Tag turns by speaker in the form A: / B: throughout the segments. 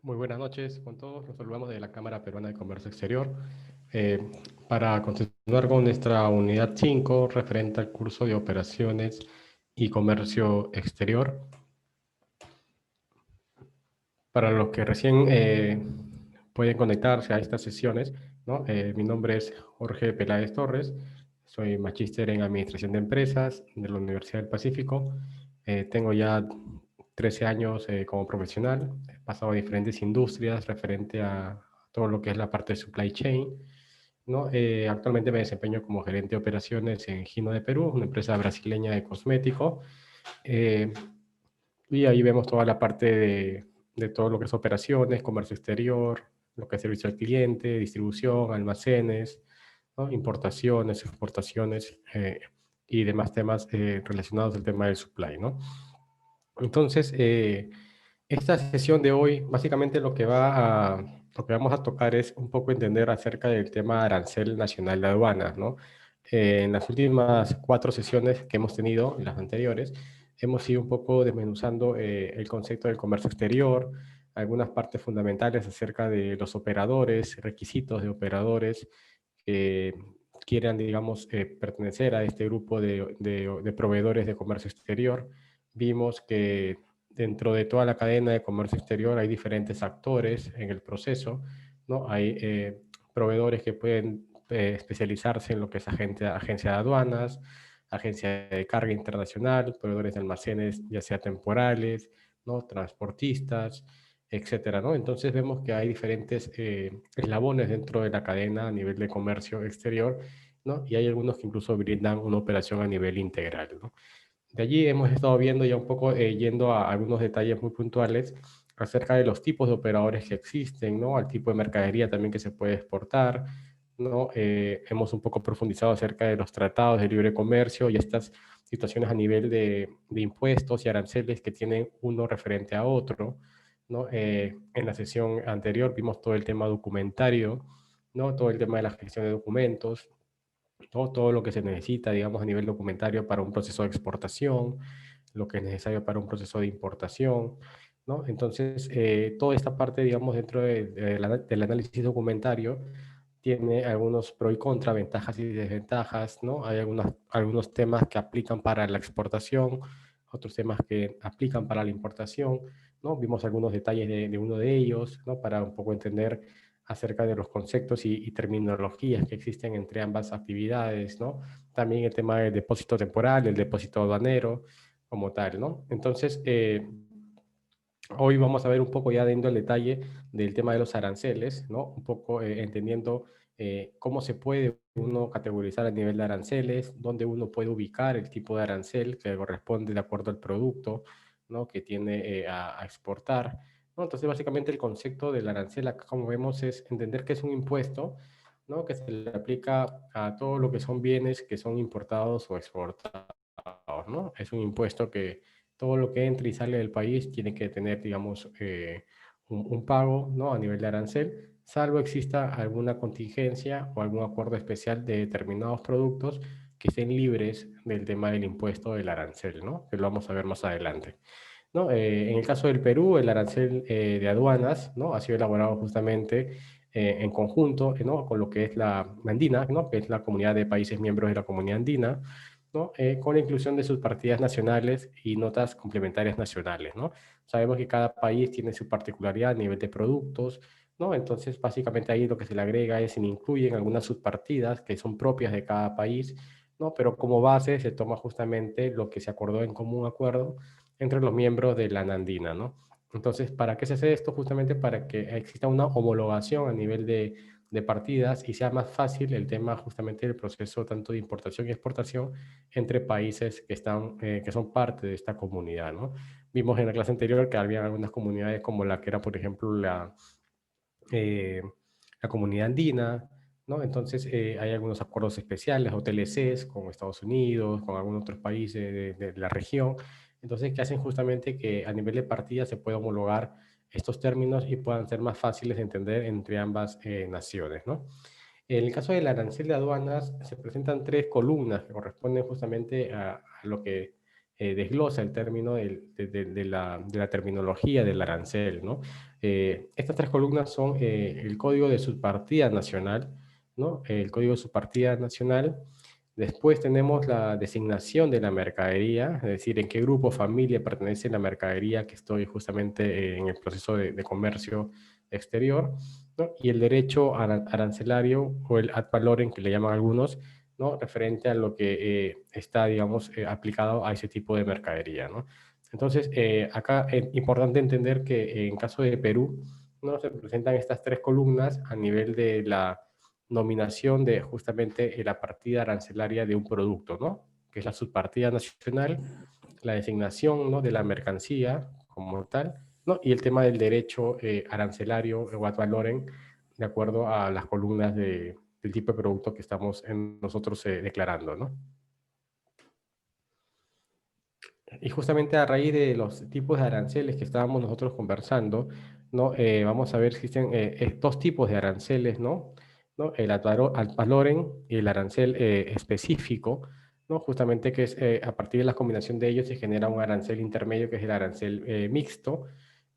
A: Muy buenas noches con todos. Nos saludamos de la Cámara Peruana de Comercio Exterior. Eh, para continuar con nuestra unidad 5 referente al curso de operaciones y comercio exterior. Para los que recién pueden conectarse a estas sesiones, ¿no? Mi nombre es Jorge Peláez Torres. Soy magíster en Administración de Empresas de la Universidad del Pacífico. Tengo ya 13 años como profesional. He pasado a diferentes industrias referente a todo lo que es la parte de supply chain, ¿no? Actualmente me desempeño como gerente de operaciones en Gino de Perú, una empresa brasileña de cosméticos. Eh, y ahí vemos toda la parte de todo lo que es operaciones, comercio exterior, lo que es servicio al cliente, distribución, almacenes, ¿no? Importaciones, exportaciones y demás temas relacionados al tema del supply, ¿no? Entonces, esta sesión de hoy, básicamente lo que vamos a tocar es un poco entender acerca del tema arancel nacional de aduanas, ¿no? En las últimas 4 sesiones que hemos tenido, en las anteriores, hemos ido un poco desmenuzando el concepto del comercio exterior, algunas partes fundamentales acerca de los operadores, requisitos de operadores que quieran, digamos, pertenecer a este grupo de proveedores de comercio exterior. Vimos que dentro de toda la cadena de comercio exterior hay diferentes actores en el proceso, ¿no? Hay proveedores que pueden especializarse en lo que es agencia de aduanas, agencia de carga internacional, proveedores de almacenes, ya sea temporales, ¿no? Transportistas, etcétera, ¿no? Entonces vemos que hay diferentes eslabones dentro de la cadena a nivel de comercio exterior, ¿no? Y hay algunos que incluso brindan una operación a nivel integral, ¿no? De allí hemos estado viendo ya un poco, yendo a algunos detalles muy puntuales acerca de los tipos de operadores que existen, ¿no? Al tipo de mercadería también que se puede exportar, ¿no? Hemos un poco profundizado acerca de los tratados de libre comercio y estas situaciones a nivel de impuestos y aranceles que tienen uno referente a otro, ¿no? En la sesión anterior vimos todo el tema documentario, ¿no? Todo el tema de la gestión de documentos, todo lo que se necesita, digamos, a nivel documentario para un proceso de exportación, lo que es necesario para un proceso de importación, ¿no? Entonces, toda esta parte, digamos, dentro del análisis documentario, tiene algunos pro y contra, ventajas y desventajas, ¿no? Hay algunos temas que aplican para la exportación, otros temas que aplican para la importación, ¿no? Vimos algunos detalles de uno de ellos, ¿no? Para un poco entender acerca de los conceptos y terminologías que existen entre ambas actividades, ¿no? También el tema del depósito temporal, el depósito aduanero, como tal, ¿no? Entonces, hoy vamos a ver un poco ya dentro el detalle del tema de los aranceles, ¿no? Un poco entendiendo cómo se puede uno categorizar a nivel de aranceles, dónde uno puede ubicar el tipo de arancel que corresponde de acuerdo al producto, ¿no? Que tiene a exportar, ¿no? Entonces, básicamente el concepto del arancel, acá como vemos, es entender que es un impuesto, ¿no? Que se le aplica a todo lo que son bienes que son importados o exportados, ¿no? Es un impuesto que todo lo que entra y sale del país tiene que tener, digamos, un pago, ¿no? A nivel de arancel, salvo exista alguna contingencia o algún acuerdo especial de determinados productos que estén libres del tema del impuesto del arancel, ¿no? Que lo vamos a ver más adelante, ¿no? En el caso del Perú, el arancel de aduanas, ¿no? Ha sido elaborado justamente en conjunto, ¿no? Con lo que es la Andina, ¿no? Que es la comunidad de países miembros de la Comunidad Andina, ¿no? Con la inclusión de sus partidas nacionales y notas complementarias nacionales, ¿no? Sabemos que cada país tiene su particularidad a nivel de productos, ¿no? Entonces, básicamente ahí lo que se le agrega es, se incluyen algunas subpartidas que son propias de cada país, ¿no? Pero como base se toma justamente lo que se acordó en común acuerdo entre los miembros de la Nandina, ¿no? Entonces, ¿para qué se hace esto? Justamente para que exista una homologación a nivel de partidas y sea más fácil el tema justamente del proceso tanto de importación y exportación entre países que, que son parte de esta comunidad, ¿no? Vimos en la clase anterior que había algunas comunidades como la que era, por ejemplo, eh, la comunidad andina, ¿no? Entonces, hay algunos acuerdos especiales o TLCs con Estados Unidos, con algunos otros países de la región, entonces, que hacen justamente que a nivel de partida se pueda homologar estos términos y puedan ser más fáciles de entender entre ambas naciones, ¿no? En el caso del arancel de aduanas, se presentan 3 columnas que corresponden justamente a lo que desglosa el término de la terminología del arancel, ¿no? Estas tres columnas son el código de subpartida nacional, ¿no? El código de subpartida nacional. Después tenemos la designación de la mercadería, es decir, en qué grupo, familia pertenece la mercadería que estoy justamente en el proceso de comercio exterior, ¿no? Y el derecho arancelario o el ad valorem que le llaman algunos, ¿no? Referente a lo que está, digamos, aplicado a ese tipo de mercadería, ¿no? Entonces, acá es importante entender que en caso de Perú, ¿no? Se presentan estas tres columnas a nivel de la nominación de justamente la partida arancelaria de un producto, ¿no? Que es la subpartida nacional, la designación, ¿no? De la mercancía como tal, ¿no? Y el tema del derecho arancelario o ad valorem, de acuerdo a las columnas del tipo de producto que estamos nosotros declarando, ¿no? Y justamente a raíz de los tipos de aranceles que estábamos nosotros conversando, ¿no? Vamos a ver, existen dos tipos de aranceles, ¿no? ¿No? El ad valorem y el arancel específico, ¿no? Justamente que es a partir de la combinación de ellos se genera un arancel intermedio que es el arancel mixto,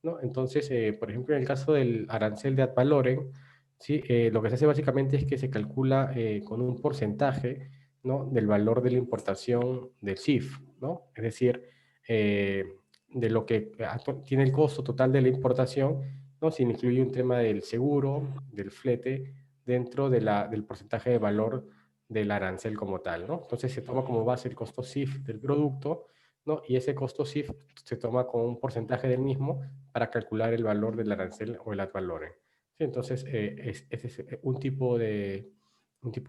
A: ¿no? Entonces, por ejemplo, en el caso del arancel de ad valorem, ¿sí? Lo que se hace básicamente es que se calcula con un porcentaje, ¿no? Del valor de la importación del CIF, ¿no? Es decir, eh, de lo que tiene el costo total de la importación, ¿no? Se incluye un tema del seguro, del flete, dentro del porcentaje de valor del arancel como tal, ¿no? Entonces se toma como base el costo CIF del producto, ¿no? Y ese costo CIF se toma con un porcentaje del mismo para calcular el valor del arancel o el ad valorem. Sí, entonces, ese es un tipo de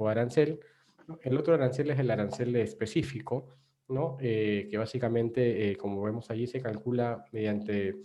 A: arancel, ¿no? El otro arancel es el arancel específico, ¿no? Que básicamente, como vemos allí, se calcula mediante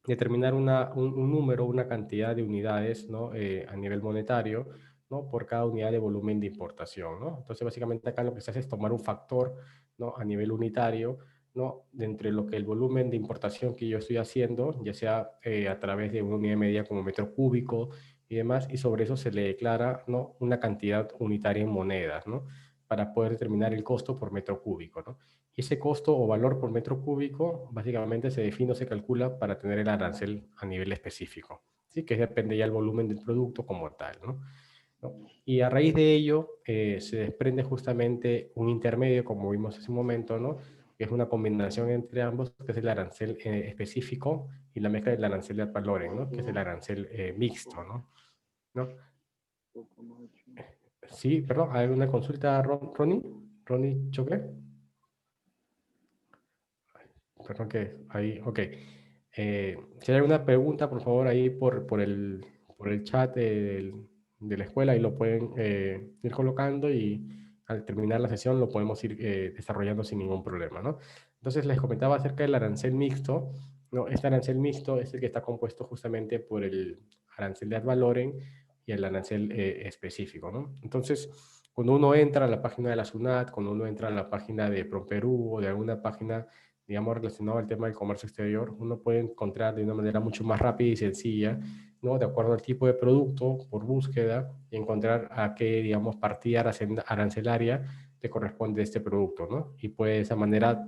A: determinar un número, una cantidad de unidades, ¿no? A nivel monetario, ¿no? Por cada unidad de volumen de importación, ¿no? Entonces, básicamente acá lo que se hace es tomar un factor, ¿no? A nivel unitario, ¿no? De entre lo que el volumen de importación que yo estoy haciendo, ya sea a través de una unidad de medida como metro cúbico y demás, y sobre eso se le declara, ¿no? Una cantidad unitaria en monedas, ¿no? Para poder determinar el costo por metro cúbico, ¿no? Y ese costo o valor por metro cúbico básicamente se define o se calcula para tener el arancel a nivel específico, ¿sí? Que depende ya del volumen del producto como tal, ¿no? ¿No? Y a raíz de ello se desprende justamente un intermedio, como vimos hace un momento, ¿no? Que es una combinación entre ambos, que es el arancel específico y la mezcla del arancel de ad valorem, ¿no? Que es el arancel mixto, ¿no? ¿No? Sí, perdón, ¿hay una consulta, Ronnie? ¿Ronnie Choque? Perdón que ahí, ok. Si hay alguna pregunta, por favor, ahí por el chat de la escuela, ahí lo pueden ir colocando y al terminar la sesión lo podemos ir desarrollando sin ningún problema, ¿no? Entonces les comentaba acerca del arancel mixto, ¿no? Este arancel mixto es el que está compuesto justamente por el arancel de ad valorem y el arancel específico, ¿no? Entonces, cuando uno entra a la página de la SUNAT, cuando uno entra a la página de ProPerú o de alguna página digamos, relacionado al tema del comercio exterior, uno puede encontrar de una manera mucho más rápida y sencilla, ¿no? De acuerdo al tipo de producto, por búsqueda, y encontrar a qué, digamos, partida arancelaria le corresponde este producto, ¿no? Y puede de esa manera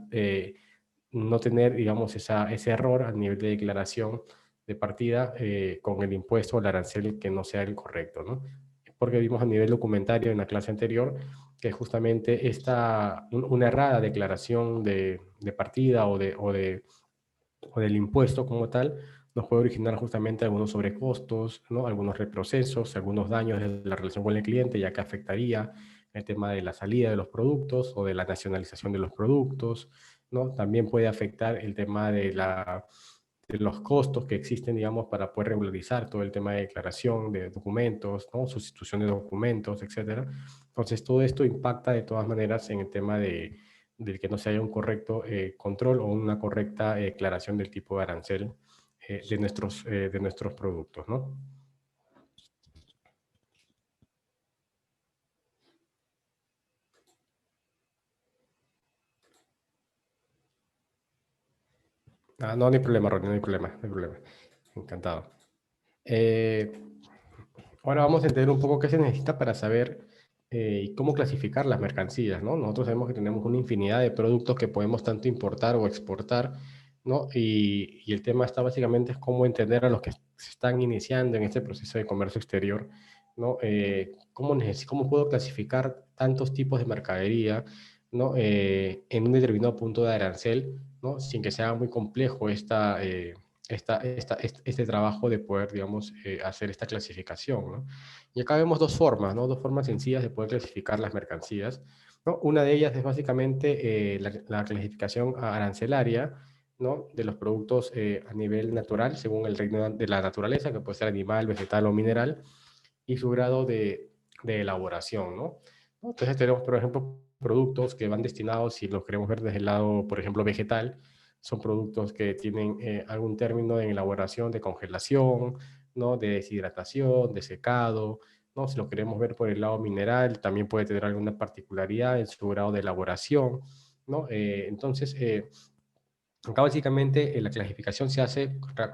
A: no tener, digamos, ese error a nivel de declaración de partida con el impuesto o el arancel que no sea el correcto, ¿no? Porque vimos a nivel documentario en la clase anterior que justamente una errada declaración de partida o del impuesto como tal nos puede originar justamente algunos sobrecostos, ¿no? Algunos reprocesos, algunos daños de la relación con el cliente, ya que afectaría el tema de la salida de los productos o de la nacionalización de los productos, ¿no? También puede afectar el tema de los costos que existen, digamos, para poder regularizar todo el tema de declaración de documentos, ¿no? Sustitución de documentos, etcétera. Entonces, todo esto impacta de todas maneras en el tema del que no se haya un correcto control o una correcta declaración del tipo de arancel de nuestros productos, ¿no? Ah, no, no hay problema, Ronnie, no hay problema, no hay problema. Encantado. Eh, Ahora vamos a entender un poco qué se necesita para saber y cómo clasificar las mercancías, ¿no? Nosotros sabemos que tenemos una infinidad de productos que podemos tanto importar o exportar, ¿no? Y el tema está básicamente es cómo entender a los que se están iniciando en este proceso de comercio exterior, ¿no? ¿Cómo puedo clasificar tantos tipos de mercadería, ¿no? En un determinado punto de arancel, ¿no? Sin que sea muy complejo este trabajo de poder, digamos, hacer esta clasificación, ¿no? Y acá vemos dos formas, ¿no? Dos formas sencillas de poder clasificar las mercancías, ¿no? Una de ellas es básicamente la clasificación arancelaria, ¿no? De los productos a nivel natural, según el reino de la naturaleza, que puede ser animal, vegetal o mineral, y su grado de elaboración, ¿no? Entonces tenemos, por ejemplo, productos que van destinados, si los queremos ver desde el lado, por ejemplo, vegetal, son productos que tienen algún término de elaboración, de congelación, ¿no? De deshidratación, de secado, ¿no? Si lo queremos ver por el lado mineral, también puede tener alguna particularidad en su grado de elaboración, ¿no? Acá básicamente la clasificación se hace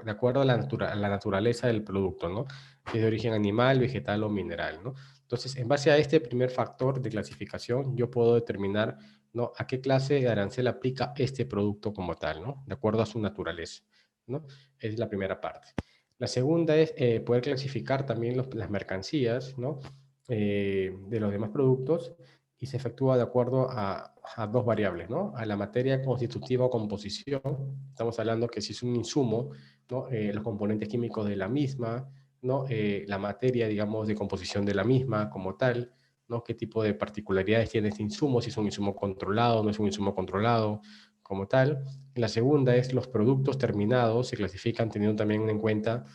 A: de acuerdo a a la naturaleza del producto, ¿no? Si es de origen animal, vegetal o mineral, ¿no? Entonces, en base a este primer factor de clasificación, yo puedo determinar, ¿no? A qué clase de arancel aplica este producto como tal, ¿no? De acuerdo a su naturaleza, ¿no? Es la primera parte. La segunda es poder clasificar también las mercancías, ¿no? De los demás productos y se efectúa de acuerdo a dos variables, ¿no? A la materia constitutiva o composición, estamos hablando que si es un insumo, ¿no? Los componentes químicos de la misma, ¿no? La materia, digamos, de composición de la misma como tal, ¿no? ¿Qué tipo de particularidades tiene este insumo? Si es un insumo controlado, no es un insumo controlado como tal. La segunda es los productos terminados, se clasifican teniendo también en cuenta,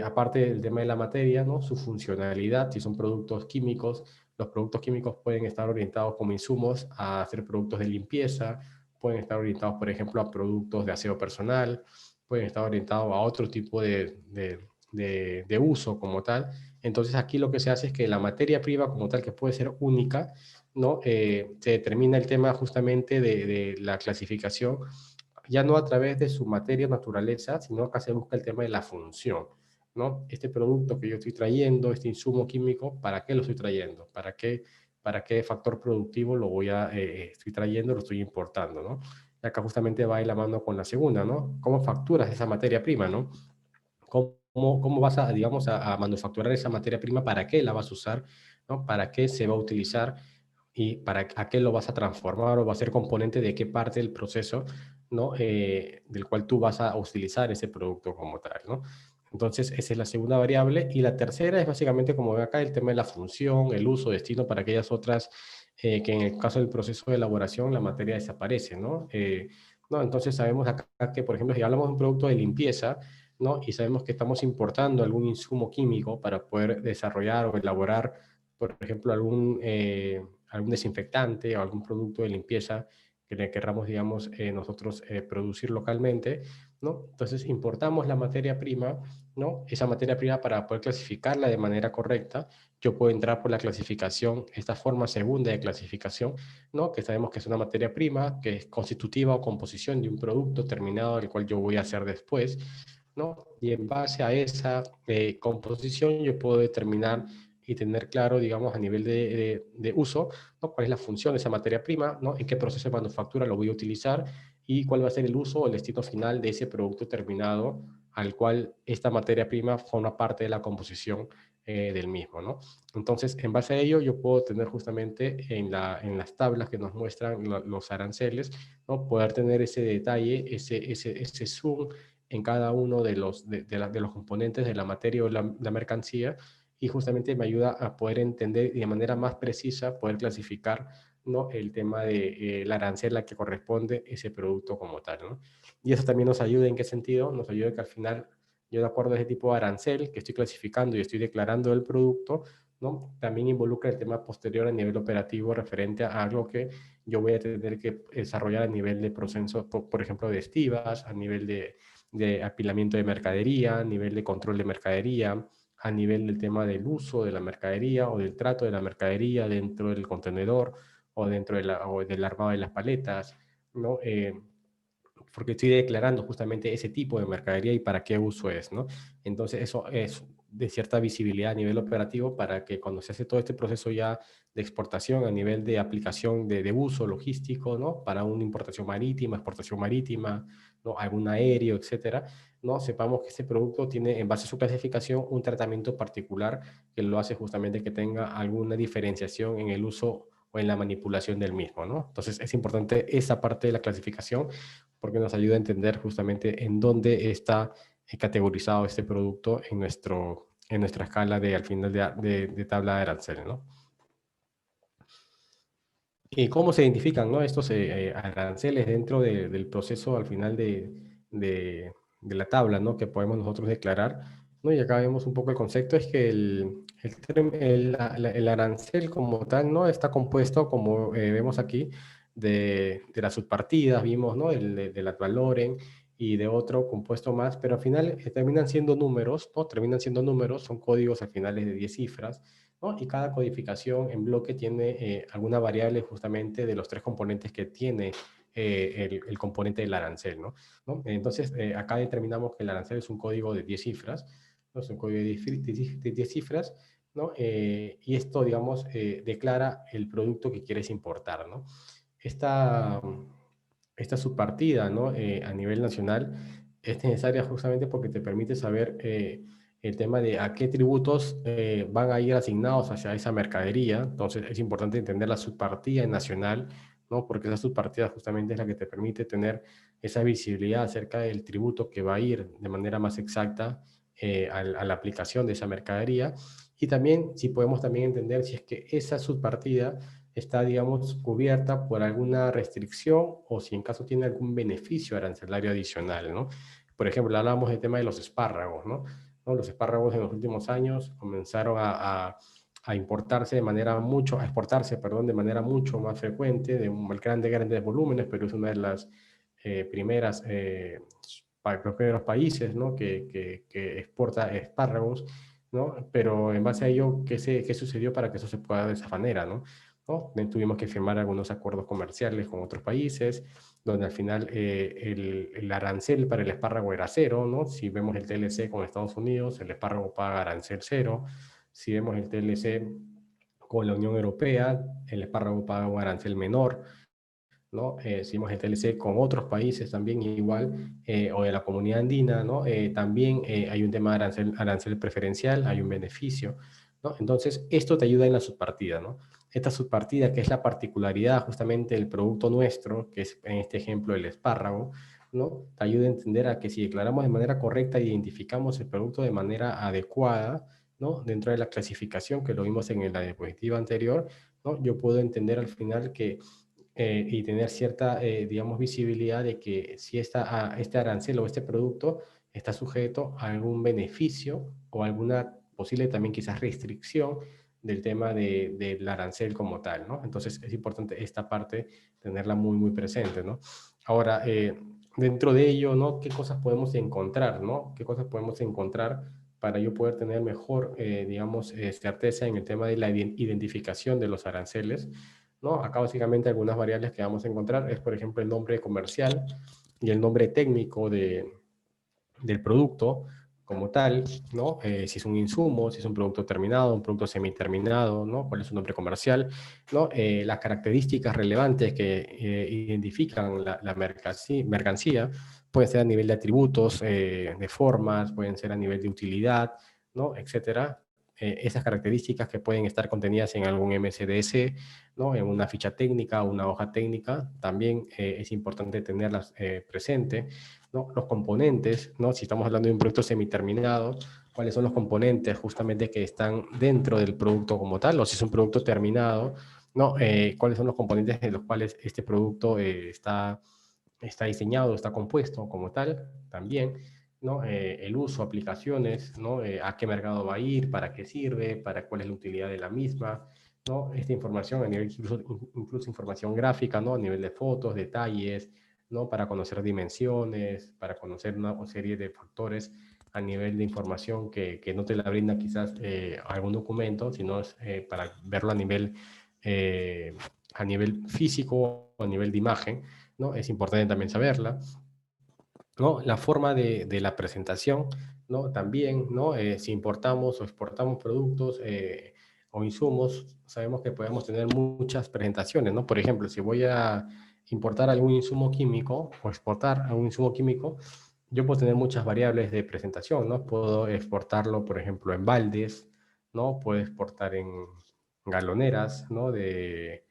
A: aparte del tema de la materia, ¿no? Su funcionalidad, si son productos químicos, los productos químicos pueden estar orientados como insumos a hacer productos de limpieza, pueden estar orientados, por ejemplo, a productos de aseo personal, pueden estar orientados a otro tipo de uso como tal. Entonces aquí lo que se hace es que la materia prima como tal, que puede ser única, ¿no? Se determina el tema justamente de la clasificación, ya no a través de su materia o naturaleza, sino acá se busca el tema de la función. ¿No? Este producto que yo estoy trayendo, este insumo químico, ¿para qué lo estoy trayendo? Para qué factor productivo lo estoy trayendo, lo estoy importando, ¿no? Y acá justamente va de la mano con la segunda, ¿no? ¿Cómo facturas esa materia prima, ¿no? ¿Cómo vas a, digamos, a manufacturar esa materia prima? ¿Para qué la vas a usar? ¿No? ¿Para qué se va a utilizar? ¿Y a qué lo vas a transformar o va a ser componente de qué parte del proceso, ¿no? Del cual tú vas a utilizar ese producto como tal, ¿no? Entonces, esa es la segunda variable. Y la tercera es básicamente, como ve acá, el tema de la función, el uso, destino para aquellas otras que en el caso del proceso de elaboración la materia desaparece, ¿no? ¿No? Entonces, sabemos acá que, por ejemplo, si hablamos de un producto de limpieza, ¿no? Y sabemos que estamos importando algún insumo químico para poder desarrollar o elaborar, por ejemplo, algún desinfectante o algún producto de limpieza que le querramos, digamos, nosotros producir localmente, ¿no? Entonces importamos la materia prima, ¿no? Esa materia prima para poder clasificarla de manera correcta, yo puedo entrar por la clasificación, esta forma segunda de clasificación, ¿no? Que sabemos que es una materia prima, que es constitutiva o composición de un producto terminado, el cual yo voy a hacer después, ¿no? Y en base a esa composición yo puedo determinar y tener claro, digamos, a nivel de uso, ¿no? Cuál es la función de esa materia prima, ¿no? En qué proceso de manufactura lo voy a utilizar y cuál va a ser el uso o el destino final de ese producto terminado al cual esta materia prima forma parte de la composición del mismo, ¿no? Entonces, en base a ello, yo puedo tener justamente en las tablas que nos muestran los aranceles, ¿no? Poder tener ese detalle, ese zoom en cada uno de los componentes de la materia o la mercancía y justamente me ayuda a poder entender y de manera más precisa poder clasificar, ¿no? El tema de la arancel a la que corresponde ese producto como tal, ¿no? Y eso también nos ayuda en qué sentido, nos ayuda que al final yo de acuerdo a ese tipo de arancel que estoy clasificando y estoy declarando el producto, ¿no? También involucra el tema posterior a nivel operativo referente a algo que yo voy a tener que desarrollar a nivel de proceso, por ejemplo, de estivas, a nivel de apilamiento de mercadería, a nivel de control de mercadería, a nivel del tema del uso de la mercadería o del trato de la mercadería dentro del contenedor o dentro o del armado de las paletas, ¿no? porque estoy declarando justamente ese tipo de mercadería y para qué uso es, ¿no? Entonces, eso es de cierta visibilidad a nivel operativo para que cuando se hace todo este proceso ya de exportación a nivel de aplicación de uso logístico, ¿no? Para una importación marítima, exportación marítima, ¿no? Algún aéreo, etcétera, ¿no? Sepamos que este producto tiene, en base a su clasificación, un tratamiento particular que lo hace justamente que tenga alguna diferenciación en el uso o en la manipulación del mismo, ¿no? Entonces, es importante esa parte de la clasificación porque nos ayuda a entender justamente en dónde está categorizado este producto en nuestra escala de al final de tabla de arancel, ¿no? ¿Y cómo se identifican, ¿no? Estos aranceles dentro del proceso al final de la tabla, ¿no? Que podemos nosotros declarar, ¿no? Y acá vemos un poco el concepto, es que el arancel como tal, ¿no? Está compuesto, como vemos aquí, de las subpartidas, vimos, ¿no? Del ad valorem y de otro compuesto más, pero al final terminan siendo números, ¿no? Terminan siendo números, son códigos al final de 10 cifras, ¿no? Y cada codificación en bloque tiene alguna variable justamente de los tres componentes que tiene el componente del arancel, ¿no? ¿No? Entonces, acá determinamos que el arancel es un código de 10 cifras, ¿no? Es un código de 10 cifras, ¿no? Y esto, digamos, declara el producto que quieres importar, ¿no? Esta, esta subpartida, ¿no? A nivel nacional es necesaria justamente porque te permite saber el tema de a qué tributos van a ir asignados hacia esa mercadería. Entonces es importante entender la subpartida nacional, ¿no? Porque esa subpartida justamente es la que te permite tener esa visibilidad acerca del tributo que va a ir de manera más exacta a la aplicación de esa mercadería. Y también si podemos también entender si es que esa subpartida está, digamos, cubierta por alguna restricción o si en caso tiene algún beneficio arancelario adicional, ¿no? Por ejemplo, hablábamos del tema de los espárragos, ¿no? ¿No? Los espárragos en los últimos años comenzaron a importarse de manera mucho, a exportarse, perdón, de manera mucho más frecuente, de grandes volúmenes, pero es una de las primeras, los primeros países, ¿no? Que exporta espárragos, ¿no? Pero en base a ello, ¿qué sucedió para que eso se pueda de esa manera, ¿no? ¿No? Tuvimos que firmar algunos acuerdos comerciales con otros países, donde al final el arancel para el espárrago era cero, ¿no? Si vemos el TLC con Estados Unidos, el espárrago paga arancel cero. Si vemos el TLC con la Unión Europea, el espárrago paga un arancel menor, ¿no? Si vemos el TLC con otros países también igual, o de la comunidad andina, ¿no? También hay un tema de arancel preferencial, hay un beneficio, ¿no? Entonces, esto te ayuda en la subpartida, ¿no? Esta subpartida, que es la particularidad justamente del producto nuestro, que es en este ejemplo el espárrago, ¿no? Te ayuda a entender a que si declaramos de manera correcta, identificamos el producto de manera adecuada, ¿no? Dentro de la clasificación que lo vimos en la diapositiva anterior, ¿no? Yo puedo entender al final que y tener cierta, digamos, visibilidad de que si este arancel o este producto está sujeto a algún beneficio o alguna posible también quizás restricción del tema del arancel como tal, ¿no? Entonces es importante esta parte tenerla muy, muy presente, ¿no? Ahora, dentro de ello, ¿no? ¿Qué cosas podemos encontrar, ¿no? ¿Qué cosas podemos encontrar para yo poder tener mejor, digamos, certeza en el tema de la identificación de los aranceles? ¿No? Acá básicamente algunas variables que vamos a encontrar es, por ejemplo, el nombre comercial y el nombre técnico del producto como tal, ¿no? Si es un insumo, si es un producto terminado, un producto semiterminado, ¿no? ¿Cuál es su nombre comercial? ¿No? Las características relevantes que identifican la mercancía pueden ser a nivel de atributos, de formas, pueden ser a nivel de utilidad, ¿no? Etcétera. Esas características que pueden estar contenidas en algún MSDS, ¿no? En una ficha técnica o una hoja técnica, también es importante tenerlas presente, ¿no? Los componentes, ¿no? Si estamos hablando de un producto semiterminado, cuáles son los componentes justamente que están dentro del producto como tal, o si es un producto terminado, ¿no? Cuáles son los componentes de los cuales este producto está diseñado, está compuesto como tal, también, ¿no? El uso, aplicaciones, ¿no? A qué mercado va a ir, para qué sirve, para cuál es la utilidad de la misma, ¿no? Esta información a nivel, incluso información gráfica, ¿no? A nivel de fotos, detalles, ¿no? Para conocer dimensiones, para conocer una serie de factores a nivel de información que no te la brinda quizás algún documento, sino es para verlo a nivel físico, a nivel de imagen, ¿no? Es importante también saberla. ¿no? La forma de la presentación, ¿no? También, ¿no? Si importamos o exportamos productos o insumos, sabemos que podemos tener muchas presentaciones, ¿no? Por ejemplo, si voy a importar algún insumo químico o exportar algún insumo químico, yo puedo tener muchas variables de presentación, ¿no? Puedo exportarlo, por ejemplo, en baldes, ¿no? Puedo exportar en galoneras, ¿no? De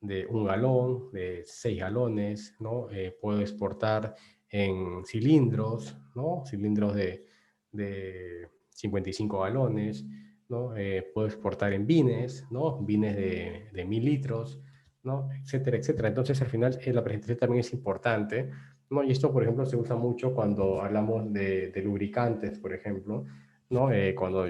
A: 1 galón, de 6 galones, ¿no? Puedo exportar en cilindros, ¿no? Cilindros de 55 galones, ¿no? Puedo exportar en vines, ¿no? Vines de 1000 litros, ¿no? Etcétera, etcétera. Entonces, al final, la presentación también es importante, ¿no? Y esto, por ejemplo, se usa mucho cuando hablamos de lubricantes, por ejemplo, ¿no? Cuando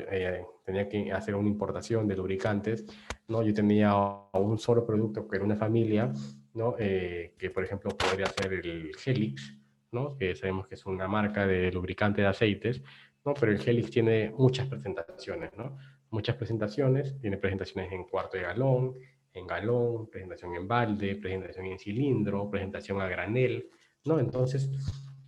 A: tenía que hacer una importación de lubricantes, ¿no? Yo tenía un solo producto que era una familia, ¿no? Que, por ejemplo, podría ser el Helix, ¿no? Que sabemos que es una marca de lubricante de aceites, ¿no? Pero el Helix tiene muchas presentaciones, ¿no? Muchas presentaciones, tiene presentaciones en cuarto de galón, en galón, presentación en balde, presentación en cilindro, presentación a granel, ¿no? Entonces,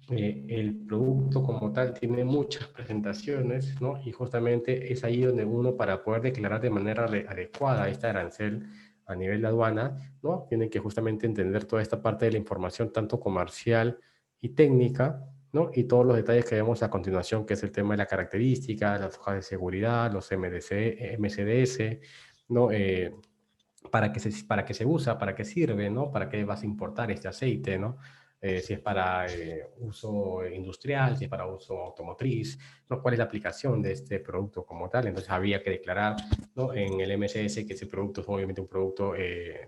A: el producto como tal tiene muchas presentaciones, ¿no? Y justamente es ahí donde uno, para poder declarar de manera adecuada este arancel a nivel de aduana, ¿no? Tiene que justamente entender toda esta parte de la información, tanto comercial y técnica, ¿no? Y todos los detalles que vemos a continuación, que es el tema de la característica, las hojas de seguridad, los MCDS, ¿no? Para qué se usa, para qué sirve, ¿no? Para qué vas a importar este aceite, ¿no? Si es para uso industrial, si es para uso automotriz, ¿no? ¿Cuál es la aplicación de este producto como tal? Entonces había que declarar, ¿no? En el MSS que ese producto es obviamente un producto,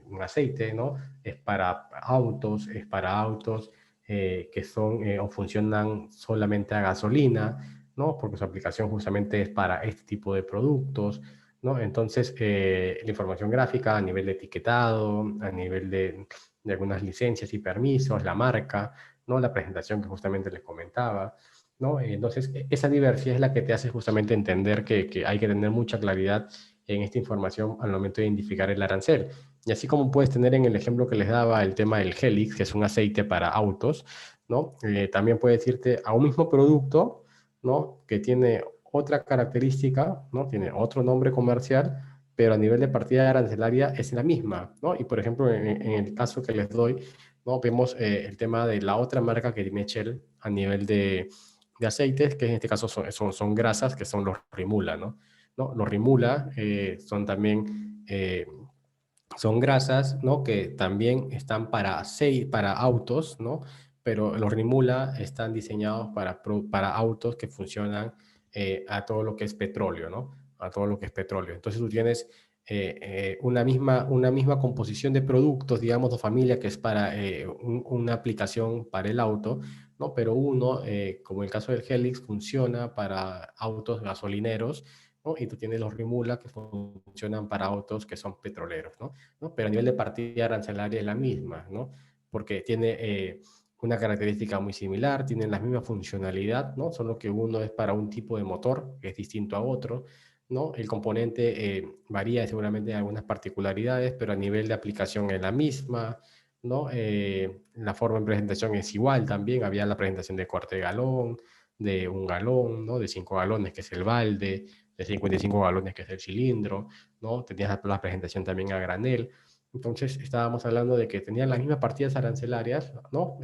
A: un aceite, ¿no? Es para autos que son o funcionan solamente a gasolina, ¿no? Porque su aplicación justamente es para este tipo de productos, ¿no? Entonces, la información gráfica a nivel de etiquetado, a nivel de algunas licencias y permisos, la marca, ¿no? La presentación que justamente les comentaba, ¿no? Entonces, esa diversidad es la que te hace justamente entender que hay que tener mucha claridad en esta información al momento de identificar el arancel. Y así como puedes tener en el ejemplo que les daba el tema del Helix, que es un aceite para autos, ¿no? También puedes irte a un mismo producto, ¿no? Que tiene otra característica, ¿no? Tiene otro nombre comercial, pero a nivel de partida arancelaria es la misma, ¿no? Y por ejemplo, en el caso que les doy, ¿no? Vemos el tema de la otra marca que tiene Shell a nivel de aceites, que en este caso son grasas, que son los Rimula, ¿no? ¿No? Los Rimula son también... son grasas, ¿no? Que también están para autos, ¿no? Pero los Rimula están diseñados para autos que funcionan a todo lo que es petróleo, ¿no? A todo lo que es petróleo. Entonces tú tienes una misma composición de productos, digamos, de familia, que es para una aplicación para el auto, ¿no? Pero uno, como el caso del Helix, funciona para autos gasolineros, ¿no? Y tú tienes los Rimula que funcionan para autos que son petroleros, ¿no? ¿No? Pero a nivel de partida arancelaria es la misma, ¿no? Porque tiene una característica muy similar, tienen la misma funcionalidad, ¿no? Solo que uno es para un tipo de motor que es distinto a otro, ¿no? El componente varía seguramente en algunas particularidades, pero a nivel de aplicación es la misma, ¿no? La forma de presentación es igual también, había la presentación de cuarto de galón, de 1 galón, ¿no? De 5 galones, que es el balde, de 55 galones, que es el cilindro, ¿no? Tenías la presentación también a granel. Entonces estábamos hablando de que tenían las mismas partidas arancelarias, ¿no?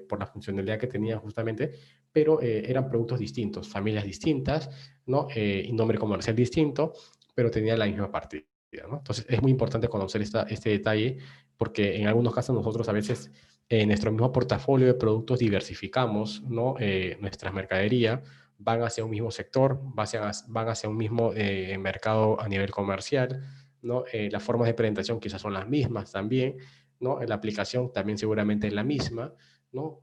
A: Por la funcionalidad que tenían justamente, pero eran productos distintos, familias distintas, ¿no? Y nombre comercial distinto, pero tenían la misma partida, ¿no? Entonces es muy importante conocer este detalle porque en algunos casos nosotros a veces en nuestro mismo portafolio de productos diversificamos, ¿no? Nuestras mercaderías van hacia un mismo sector, van hacia un mismo mercado a nivel comercial, ¿no? Las formas de presentación quizás son las mismas también, ¿no? La aplicación también seguramente es la misma, ¿no?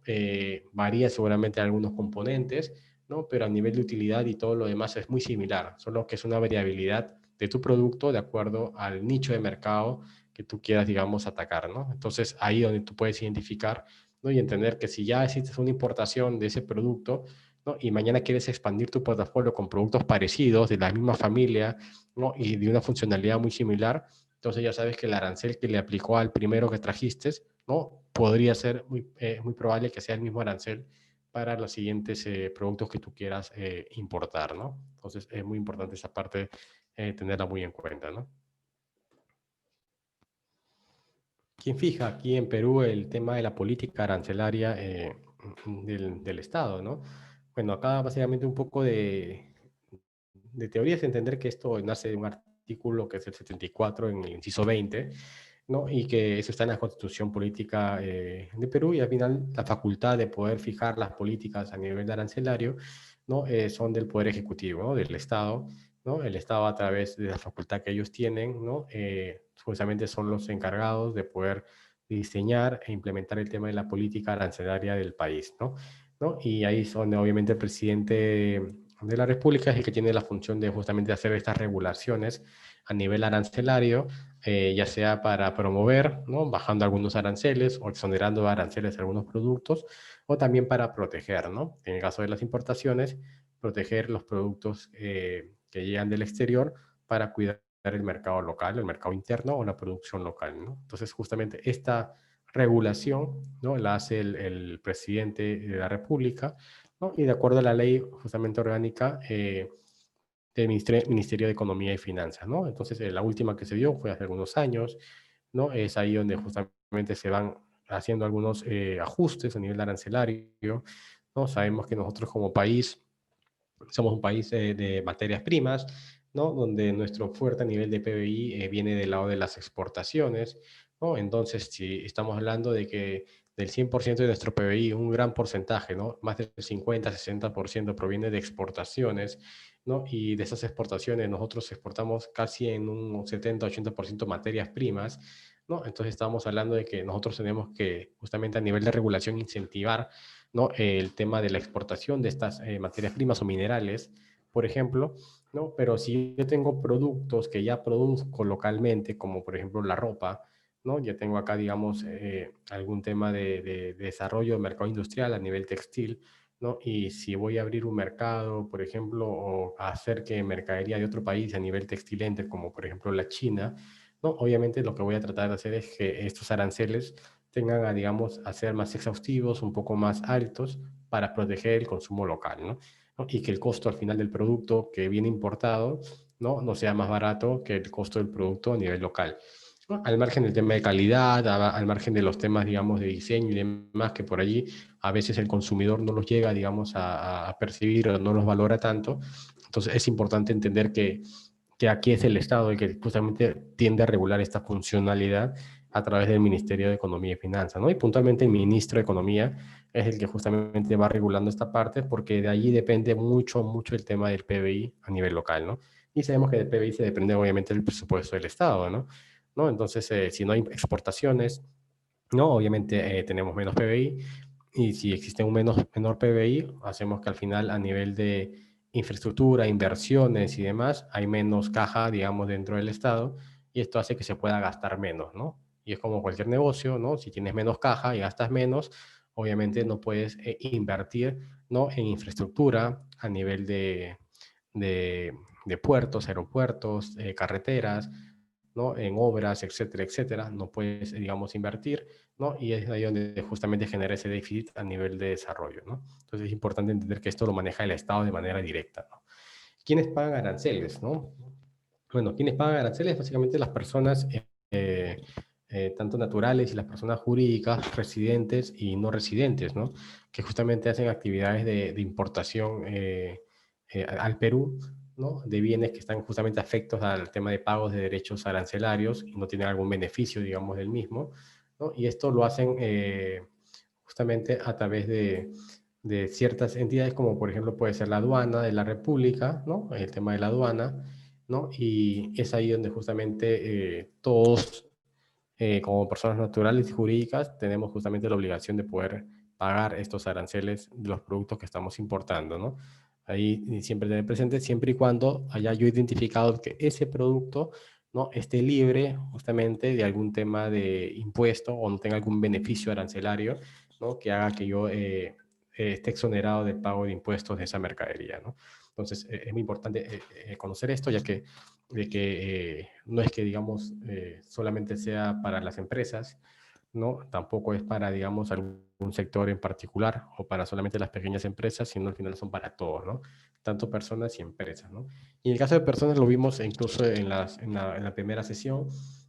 A: Varía seguramente algunos componentes, ¿no? Pero a nivel de utilidad y todo lo demás es muy similar, solo que es una variabilidad de tu producto de acuerdo al nicho de mercado que tú quieras, digamos, atacar, ¿no? Entonces, ahí donde tú puedes identificar, ¿no? Y entender que si ya existe una importación de ese producto, ¿no? Y mañana quieres expandir tu portafolio con productos parecidos, de la misma familia, ¿no? Y de una funcionalidad muy similar, entonces ya sabes que el arancel que le aplicó al primero que trajiste, ¿no? Podría ser muy probable que sea el mismo arancel para los siguientes productos que tú quieras importar, ¿no? Entonces, es muy importante esa parte, tenerla muy en cuenta, ¿no? ¿Quién fija aquí en Perú el tema de la política arancelaria del Estado, ¿no? Bueno, acá básicamente un poco de teoría es entender que esto nace de un artículo que es el 74 en el inciso 20, ¿no? Y que eso está en la Constitución Política de Perú, y al final la facultad de poder fijar las políticas a nivel de arancelario, ¿no? Son del Poder Ejecutivo, ¿no? Del Estado, ¿no? El Estado, a través de la facultad que ellos tienen, ¿no? Justamente son los encargados de poder diseñar e implementar el tema de la política arancelaria del país, ¿no? ¿No? Y ahí es donde obviamente el presidente de la República es el que tiene la función de justamente hacer estas regulaciones a nivel arancelario, ya sea para promover, ¿no? Bajando algunos aranceles o exonerando aranceles a algunos productos, o también para proteger, ¿no? En el caso de las importaciones, proteger los productos que llegan del exterior para cuidar el mercado local, el mercado interno o la producción local, ¿no? Entonces, justamente esta regulación, ¿no? La hace el presidente de la República, ¿no? Y de acuerdo a la ley justamente orgánica del Ministerio de Economía y Finanzas, ¿no? Entonces, la última que se dio fue hace algunos años, ¿no? Es ahí donde justamente se van haciendo algunos ajustes a nivel arancelario, ¿no? Sabemos que nosotros como país somos un país de materias primas, ¿no? Donde nuestro fuerte nivel de PBI viene del lado de las exportaciones, ¿no? Entonces, si estamos hablando de que del 100% de nuestro PBI, un gran porcentaje, ¿no? Más del 50-60% proviene de exportaciones, ¿no? Y de esas exportaciones nosotros exportamos casi en un 70-80% materias primas, ¿no? Entonces estamos hablando de que nosotros tenemos que justamente a nivel de regulación incentivar, ¿no? El tema de la exportación de estas materias primas o minerales, por ejemplo, ¿no? Pero si yo tengo productos que ya produzco localmente, como por ejemplo la ropa, ¿no? Ya tengo acá, digamos, algún tema de desarrollo de mercado industrial a nivel textil, ¿no? Y si voy a abrir un mercado, por ejemplo, o hacer que mercadería de otro país a nivel textil entre, como por ejemplo la China, ¿no? Obviamente lo que voy a tratar de hacer es que estos aranceles tengan a, digamos, a ser más exhaustivos, un poco más altos para proteger el consumo local, ¿no? ¿No? Y que el costo al final del producto que viene importado, ¿no? No sea más barato que el costo del producto a nivel local, ¿no? Al margen del tema de calidad, al margen de los temas, digamos, de diseño y demás, que por allí a veces el consumidor no los llega, digamos, a percibir o no los valora tanto. Entonces es importante entender que aquí es el Estado el que justamente tiende a regular esta funcionalidad a través del Ministerio de Economía y Finanzas, ¿no? Y puntualmente el ministro de Economía es el que justamente va regulando esta parte, porque de allí depende mucho, mucho el tema del PBI a nivel local, ¿no? Y sabemos que del PBI se depende obviamente del presupuesto del Estado, ¿no? ¿No? Entonces, si no hay exportaciones, ¿no? Obviamente tenemos menos PBI, y si existe un menor PBI, hacemos que al final a nivel de infraestructura, inversiones y demás, hay menos caja, digamos, dentro del Estado, y esto hace que se pueda gastar menos, ¿no? Y es como cualquier negocio, ¿no? Si tienes menos caja y gastas menos, obviamente no puedes invertir, ¿no? En infraestructura a nivel de, de puertos, aeropuertos, carreteras, ¿no? En obras, etcétera, etcétera. No puedes, digamos, invertir, ¿no? Y es ahí donde justamente genera ese déficit a nivel de desarrollo, ¿no? Entonces es importante entender que esto lo maneja el Estado de manera directa, ¿no? ¿Quiénes pagan aranceles, no? Bueno, quienes pagan aranceles, básicamente las personas, tanto naturales y las personas jurídicas, residentes y no residentes, ¿no? Que justamente hacen actividades de importación al Perú, ¿no? De bienes que están justamente afectos al tema de pagos de derechos arancelarios y no tienen algún beneficio, digamos, del mismo, ¿no? Y esto lo hacen justamente a través de ciertas entidades, como por ejemplo puede ser la aduana de la República, ¿no? El tema de la aduana, ¿no? Y es ahí donde justamente todos, como personas naturales y jurídicas, tenemos justamente la obligación de poder pagar estos aranceles de los productos que estamos importando, ¿no? Ahí siempre tener presente, siempre y cuando haya yo identificado que ese producto, ¿no? Esté libre justamente de algún tema de impuesto o no tenga algún beneficio arancelario, ¿no? Que haga que yo esté exonerado del pago de impuestos de esa mercadería, ¿no? Entonces, es muy importante conocer esto, ya que, no es que, digamos, solamente sea para las empresas, ¿no? Tampoco es para, digamos, algún sector en particular o para solamente las pequeñas empresas, sino al final son para todos, ¿no? Tanto personas y empresas, ¿no? Y en el caso de personas lo vimos incluso en la primera sesión,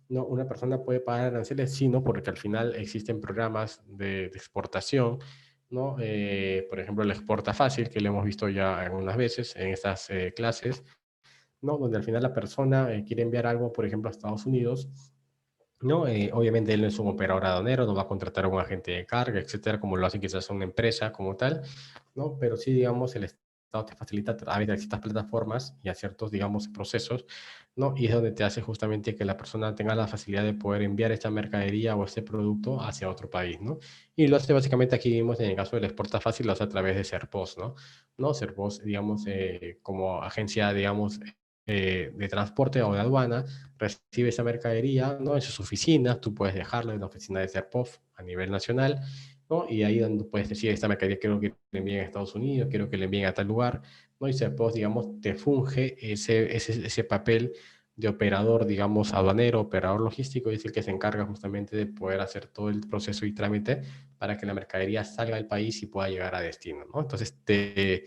A: ¿no? Una persona puede pagar aranceles, sí, ¿no? Porque al final existen programas de exportación, ¿no? Por ejemplo, el Exporta Fácil, que lo hemos visto ya algunas veces en estas clases, ¿no? Donde al final la persona quiere enviar algo, por ejemplo, a Estados Unidos, ¿no? Obviamente él no es un operador aduanero, no va a contratar a un agente de carga, etcétera, como lo hacen quizás una empresa como tal, ¿no? Pero sí, digamos, el Estado te facilita a través de ciertas plataformas y a ciertos, digamos, procesos, ¿no? Y es donde te hace justamente que la persona tenga la facilidad de poder enviar esta mercadería o este producto hacia otro país, ¿no? Y lo hace básicamente aquí vimos en el caso del Exporta Fácil, lo hace a través de Serpos, ¿no? ¿No? Serpos, digamos, como agencia, digamos, de transporte o de aduana, recibe esa mercadería, ¿no? En sus oficinas, tú puedes dejarla en la oficina de Serpov a nivel nacional, ¿no? Y ahí donde puedes decir, esta mercadería quiero que le envíen a Estados Unidos, quiero que le envíen a tal lugar, ¿no? Y Serpov, digamos, te funge ese papel de operador, digamos, aduanero, operador logístico, y es el que se encarga justamente de poder hacer todo el proceso y trámite para que la mercadería salga del país y pueda llegar a destino, ¿no? Entonces, te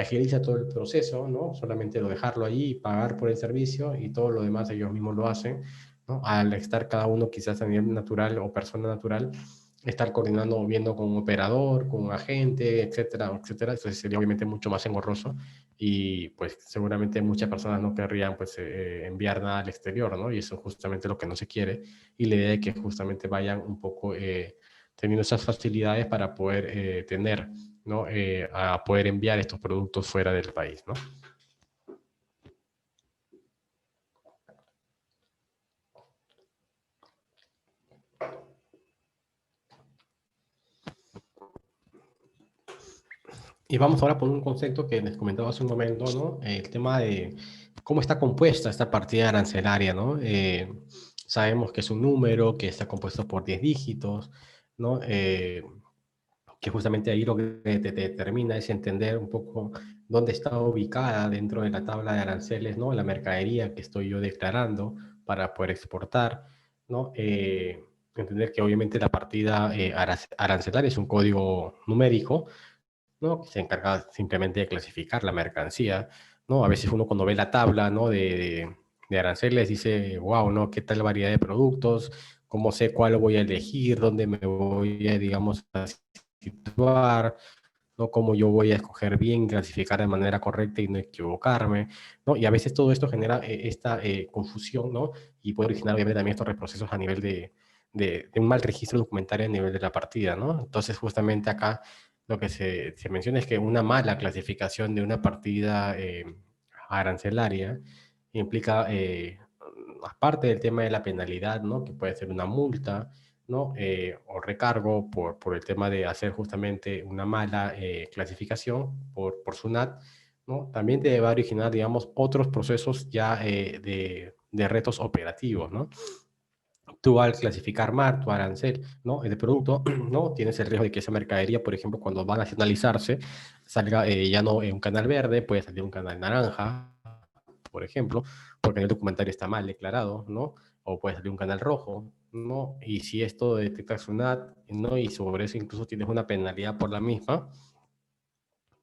A: agiliza todo el proceso, ¿no? Solamente lo dejarlo allí, pagar por el servicio y todo lo demás ellos mismos lo hacen, ¿no? Al estar cada uno quizás a nivel natural o persona natural, estar coordinando, viendo con un operador, con un agente, etcétera, etcétera. Eso sería obviamente mucho más engorroso y pues seguramente muchas personas no querrían pues enviar nada al exterior, ¿no? Y eso es justamente lo que no se quiere y la idea es que justamente vayan un poco teniendo esas facilidades para poder tener, ¿no? A poder enviar estos productos fuera del país, ¿no? Y vamos ahora por un concepto que les comentaba hace un momento, ¿no? El tema de cómo está compuesta esta partida arancelaria, ¿no? Sabemos que es un número que está compuesto por 10 dígitos, ¿no? Que justamente ahí lo que te determina es entender un poco dónde está ubicada dentro de la tabla de aranceles, ¿no? La mercadería que estoy yo declarando para poder exportar, ¿no? Entender que obviamente la partida arancelaria es un código numérico, ¿no? Que se encarga simplemente de clasificar la mercancía, ¿no? A veces uno cuando ve la tabla, ¿no? De aranceles dice, wow, ¿no? ¿Qué tal variedad de productos? ¿Cómo sé cuál voy a elegir? ¿Dónde me voy a, digamos, a situar? ¿No? Cómo yo voy a escoger bien, clasificar de manera correcta y no equivocarme, ¿no? Y a veces todo esto genera esta confusión, ¿no? Y puede originar obviamente también estos reprocesos a nivel de un mal registro documentario a nivel de la partida, ¿no? Entonces justamente acá lo que se menciona es que una mala clasificación de una partida arancelaria implica, aparte del tema de la penalidad, ¿no? Que puede ser una multa, ¿no? O recargo por el tema de hacer justamente una mala clasificación por SUNAT, ¿no? También te va a originar, digamos, otros procesos ya de retos operativos, ¿no? Tú al clasificar mal tu arancel, ¿no? De producto, ¿no? Tienes el riesgo de que esa mercadería, por ejemplo, cuando va a nacionalizarse, salga ya no en un canal verde, puede salir un canal naranja, por ejemplo, porque en el documentario está mal declarado, ¿no? O puede salir un canal rojo, ¿no? Y si esto detecta SUNAT, ¿no? Y sobre eso incluso tienes una penalidad por la misma,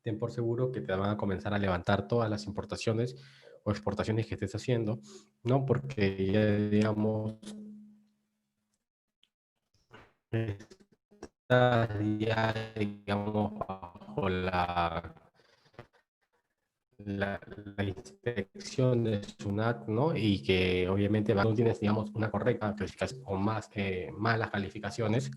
A: ten por seguro que te van a comenzar a levantar todas las importaciones o exportaciones que estés haciendo, ¿no? Porque ya, digamos, está ya, digamos, bajo la inspección de SUNAT, ¿no? Y que obviamente no tienes, digamos, una correcta clasificación o más malas clasificaciones,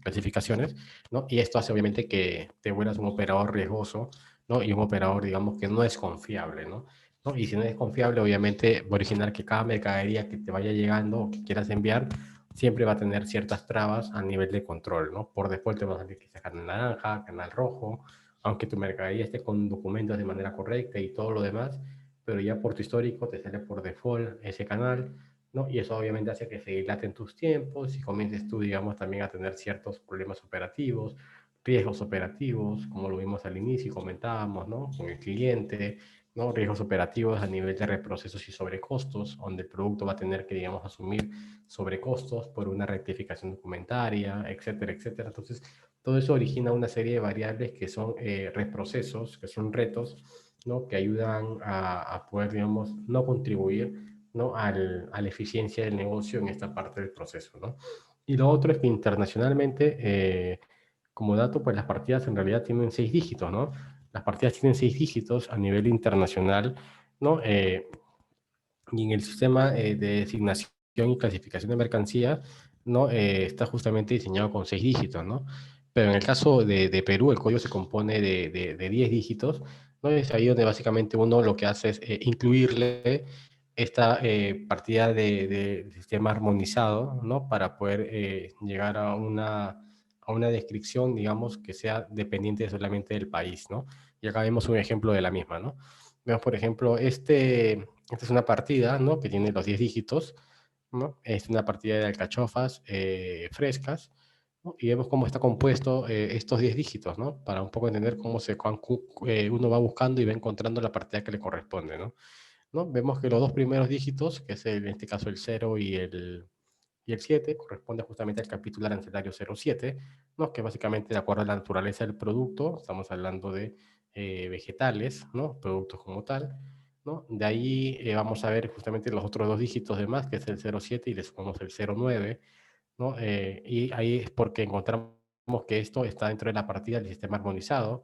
A: ¿no? Y esto hace obviamente que te vuelvas un operador riesgoso, ¿no? Y un operador, digamos, que no es confiable, ¿no? ¿No? Y si no es confiable, obviamente va a originar que cada mercadería que te vaya llegando o que quieras enviar siempre va a tener ciertas trabas a nivel de control, ¿no? Por default te va a salir quizás canal naranja, canal rojo, aunque tu mercadería esté con documentos de manera correcta y todo lo demás, pero ya por tu histórico te sale por default ese canal, ¿no? Y eso obviamente hace que se dilaten tus tiempos y comiences tú, digamos, también a tener ciertos problemas operativos, riesgos operativos, como lo vimos al inicio y comentábamos, ¿no? Con el cliente, ¿no? Riesgos operativos a nivel de reprocesos y sobrecostos, donde el producto va a tener que, digamos, asumir sobrecostos por una rectificación documentaria, etcétera, etcétera. Entonces, todo eso origina una serie de variables que son reprocesos, que son retos, ¿no? Que ayudan a poder, digamos, no contribuir, ¿no? A la eficiencia del negocio en esta parte del proceso, ¿no? Y lo otro es que internacionalmente, como dato, pues las partidas en realidad tienen 6 dígitos, ¿no? Las partidas tienen 6 dígitos a nivel internacional, ¿no? Y en el sistema de designación y clasificación de mercancía, ¿no? Está justamente diseñado con 6 dígitos, ¿no? Pero en el caso de Perú, el código se compone de 10 dígitos, ¿no? Es ahí donde básicamente uno lo que hace es incluirle esta partida de sistema armonizado, ¿no? Para poder llegar a una descripción, digamos, que sea dependiente solamente del país, ¿no? Y acá vemos un ejemplo de la misma, ¿no? Vemos, por ejemplo, esta es una partida, ¿no? Que tiene los 10 dígitos, ¿no? Es una partida de alcachofas frescas, ¿no? Y vemos cómo está compuesto estos 10 dígitos, ¿no? Para un poco entender cómo uno va buscando y va encontrando la partida que le corresponde, ¿no? Vemos que los dos primeros dígitos, que es en este caso el 0 y el 7, corresponde justamente al capítulo arancelario 07, ¿no? Que básicamente de acuerdo a la naturaleza del producto, estamos hablando de vegetales, ¿no? Productos como tal, ¿no? De ahí vamos a ver justamente los otros dos dígitos de más, que es el 07 y le sumamos el 09, ¿no? Y ahí es porque encontramos que esto está dentro de la partida del sistema armonizado,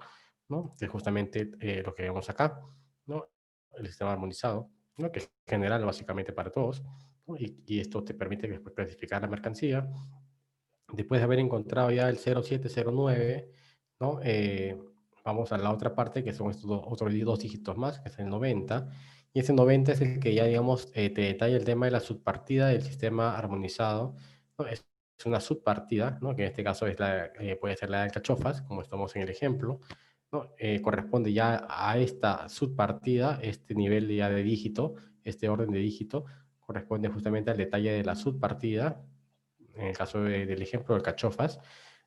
A: ¿no? Que es justamente lo que vemos acá, ¿no? El sistema armonizado, ¿no? Que es general básicamente para todos, ¿no? Y esto te permite después clasificar la mercancía. Después de haber encontrado ya el 0709, ¿no? Vamos a la otra parte, que son estos otros dos dígitos más, que es el 90. Y ese 90 es el que ya, digamos, te detalla el tema de la subpartida del sistema armonizado, ¿no? Es una subpartida, ¿no? Que en este caso puede ser la de alcachofas, como estamos en el ejemplo, ¿no? Corresponde ya a esta subpartida, este nivel ya de dígito, este orden de dígito, corresponde justamente al detalle de la subpartida, en el caso del ejemplo del cachofas,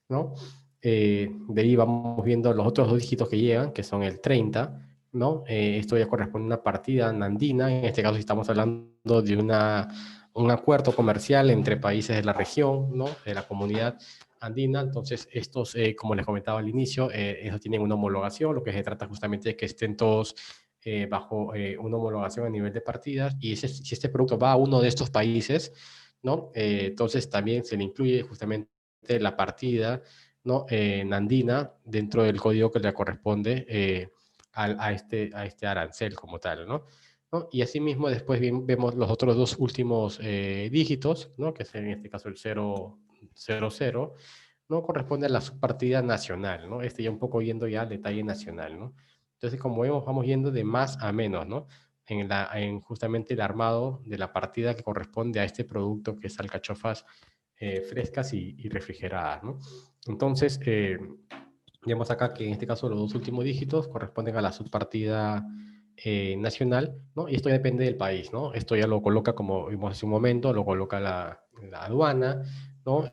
A: ¿no? De ahí vamos viendo los otros dos dígitos que llegan, que son el 30, ¿no? Esto ya corresponde a una partida andina, en este caso estamos hablando de un acuerdo comercial entre países de la región, ¿no? De la comunidad andina, entonces estos, como les comentaba al inicio, ellos tienen una homologación, lo que se trata justamente de que estén todos bajo una homologación a nivel de partidas, y si este producto va a uno de estos países, ¿no? Entonces también se le incluye justamente la partida, ¿no? Nandina dentro del código que le corresponde a este arancel como tal, ¿no? ¿No? Y asimismo después vemos los otros dos últimos dígitos, ¿no? Que es en este caso el 000, ¿no? Corresponde a la subpartida nacional, ¿no? Este ya un poco yendo ya al detalle nacional, ¿no? Entonces, como vemos, vamos yendo de más a menos, ¿no? En justamente el armado de la partida que corresponde a este producto que es alcachofas frescas y refrigeradas, ¿no? Entonces, vemos acá que en este caso los dos últimos dígitos corresponden a la subpartida nacional, ¿no? Y esto depende del país, ¿no? Esto ya lo coloca, como vimos hace un momento, lo coloca la aduana, ¿no?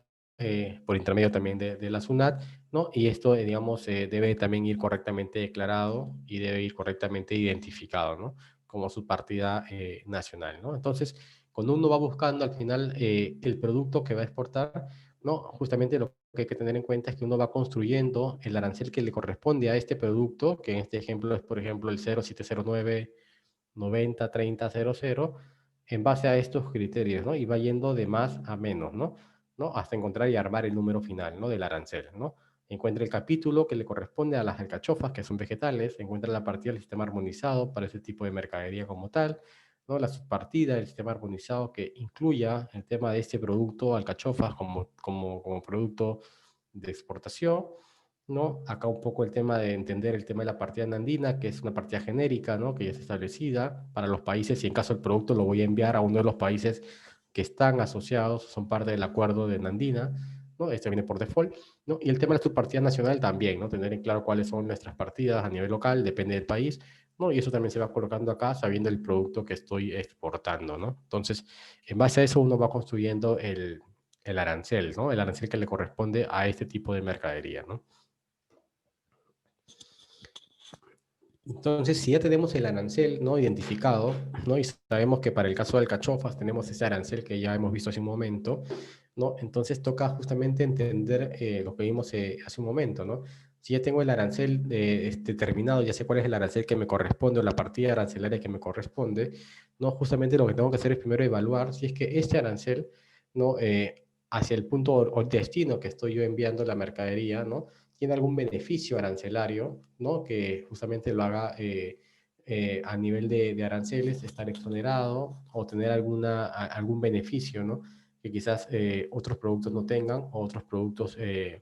A: Por intermedio también de la SUNAT, ¿no? Y esto, digamos, debe también ir correctamente declarado y debe ir correctamente identificado, ¿no? Como subpartida nacional, ¿no? Entonces, cuando uno va buscando al final el producto que va a exportar, ¿no? Justamente lo que hay que tener en cuenta es que uno va construyendo el arancel que le corresponde a este producto, que en este ejemplo es, por ejemplo, el 0709 90 30 00, en base a estos criterios, ¿no? Y va yendo de más a menos, ¿no? ¿No? Hasta encontrar y armar el número final, ¿no? Del arancel, ¿no? Encuentra el capítulo que le corresponde a las alcachofas, que son vegetales, encuentra la partida del sistema armonizado para ese tipo de mercadería como tal, ¿no? La subpartida del sistema armonizado que incluya el tema de este producto, alcachofas, como producto de exportación, ¿no? Acá un poco el tema de entender el tema de la partida andina, que es una partida genérica, ¿no? Que ya está establecida para los países y en caso el producto lo voy a enviar a uno de los países que están asociados, son parte del acuerdo de Nandina, ¿no? Este viene por default, ¿no? Y el tema de la subpartida nacional también, ¿no? Tener en claro cuáles son nuestras partidas a nivel local, depende del país, ¿no? Y eso también se va colocando acá sabiendo el producto que estoy exportando, ¿no? Entonces, en base a eso uno va construyendo el arancel, ¿no? El arancel que le corresponde a este tipo de mercadería, ¿no? Entonces, si ya tenemos el arancel, ¿no?, identificado, ¿no?, y sabemos que para el caso de alcachofas tenemos ese arancel que ya hemos visto hace un momento, ¿no? Entonces toca justamente entender lo que vimos hace un momento, ¿no? Si ya tengo el arancel determinado, ya sé cuál es el arancel que me corresponde o la partida arancelaria que me corresponde, ¿no? Justamente lo que tengo que hacer es primero evaluar si es que este arancel, ¿no?, hacia el punto o destino que estoy yo enviando la mercadería, ¿no?, tiene algún beneficio arancelario, ¿no?, que justamente lo haga a nivel de aranceles, estar exonerado o tener algún beneficio, ¿no?, que quizás otros productos no tengan o otros productos eh,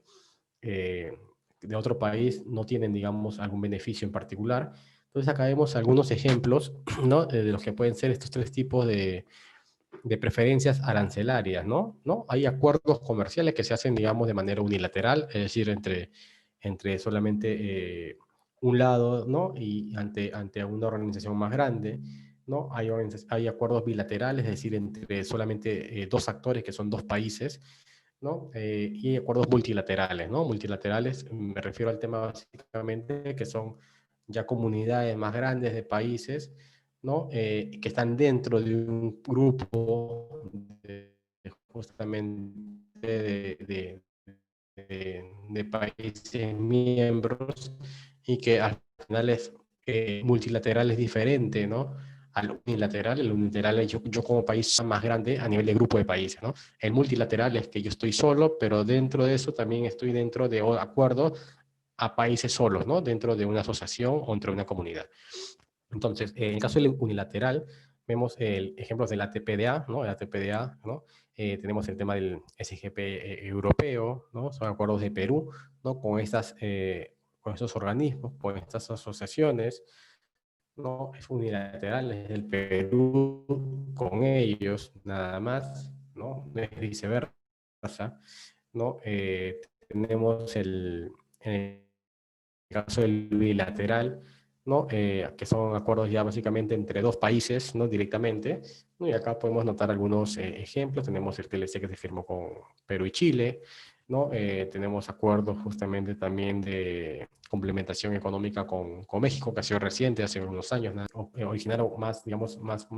A: de otro país no tienen, digamos, algún beneficio en particular. Entonces acá vemos algunos ejemplos, ¿no?, de los que pueden ser estos tres tipos de preferencias arancelarias, ¿no? ¿No? Hay acuerdos comerciales que se hacen, digamos, de manera unilateral, es decir, entre solamente un lado, ¿no?, y ante una organización más grande, ¿no? Hay acuerdos bilaterales, es decir, entre solamente dos actores, que son dos países, ¿no? Y hay acuerdos multilaterales, ¿no? Multilaterales, me refiero al tema básicamente que son ya comunidades más grandes de países, ¿no? Que están dentro de un grupo justamente de países miembros y que al final es multilateral es diferente, ¿no?, al unilateral. El unilateral es yo como país más grande a nivel de grupo de países, ¿no? El multilateral es que yo estoy solo, pero dentro de eso también estoy dentro de acuerdos a países solos, ¿no?, dentro de una asociación o dentro de una comunidad. Entonces, en el caso del unilateral, vemos ejemplos del ATPDA, ¿no? El ATPDA, ¿no? Tenemos el tema del SGP europeo, ¿no? Son acuerdos de Perú, ¿no?, con estos organismos, con estas asociaciones, ¿no? Es unilateral, es el Perú con ellos, nada más, ¿no? No es viceversa, ¿no? Tenemos el caso del bilateral, ¿no? Que son acuerdos ya básicamente entre dos países, ¿no?, directamente, ¿no? Y acá podemos notar algunos ejemplos. Tenemos el TLC que se firmó con Perú y Chile, ¿no? Tenemos acuerdos justamente también de complementación económica con México, que ha sido reciente, hace unos años, ¿no? Originaron más, digamos, más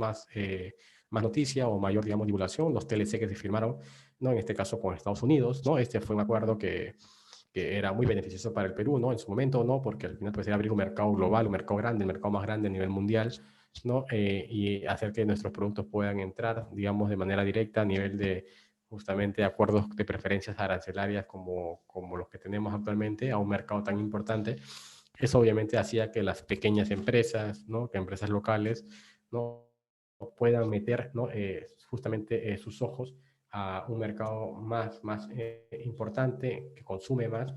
A: noticia o mayor, digamos, divulgación, los TLC que se firmaron, ¿no?, en este caso con Estados Unidos, ¿no? Este fue un acuerdo que era muy beneficioso para el Perú, ¿no?, en su momento, ¿no?, porque al final pues era abrir un mercado global, un mercado grande, el mercado más grande a nivel mundial, ¿no? Y hacer que nuestros productos puedan entrar, digamos, de manera directa a nivel de justamente acuerdos de preferencias arancelarias como los que tenemos actualmente a un mercado tan importante. Eso obviamente hacía que las pequeñas empresas, ¿no?, que empresas locales, ¿no?, puedan meter, ¿no?, justamente sus ojos a un mercado más importante, que consume más,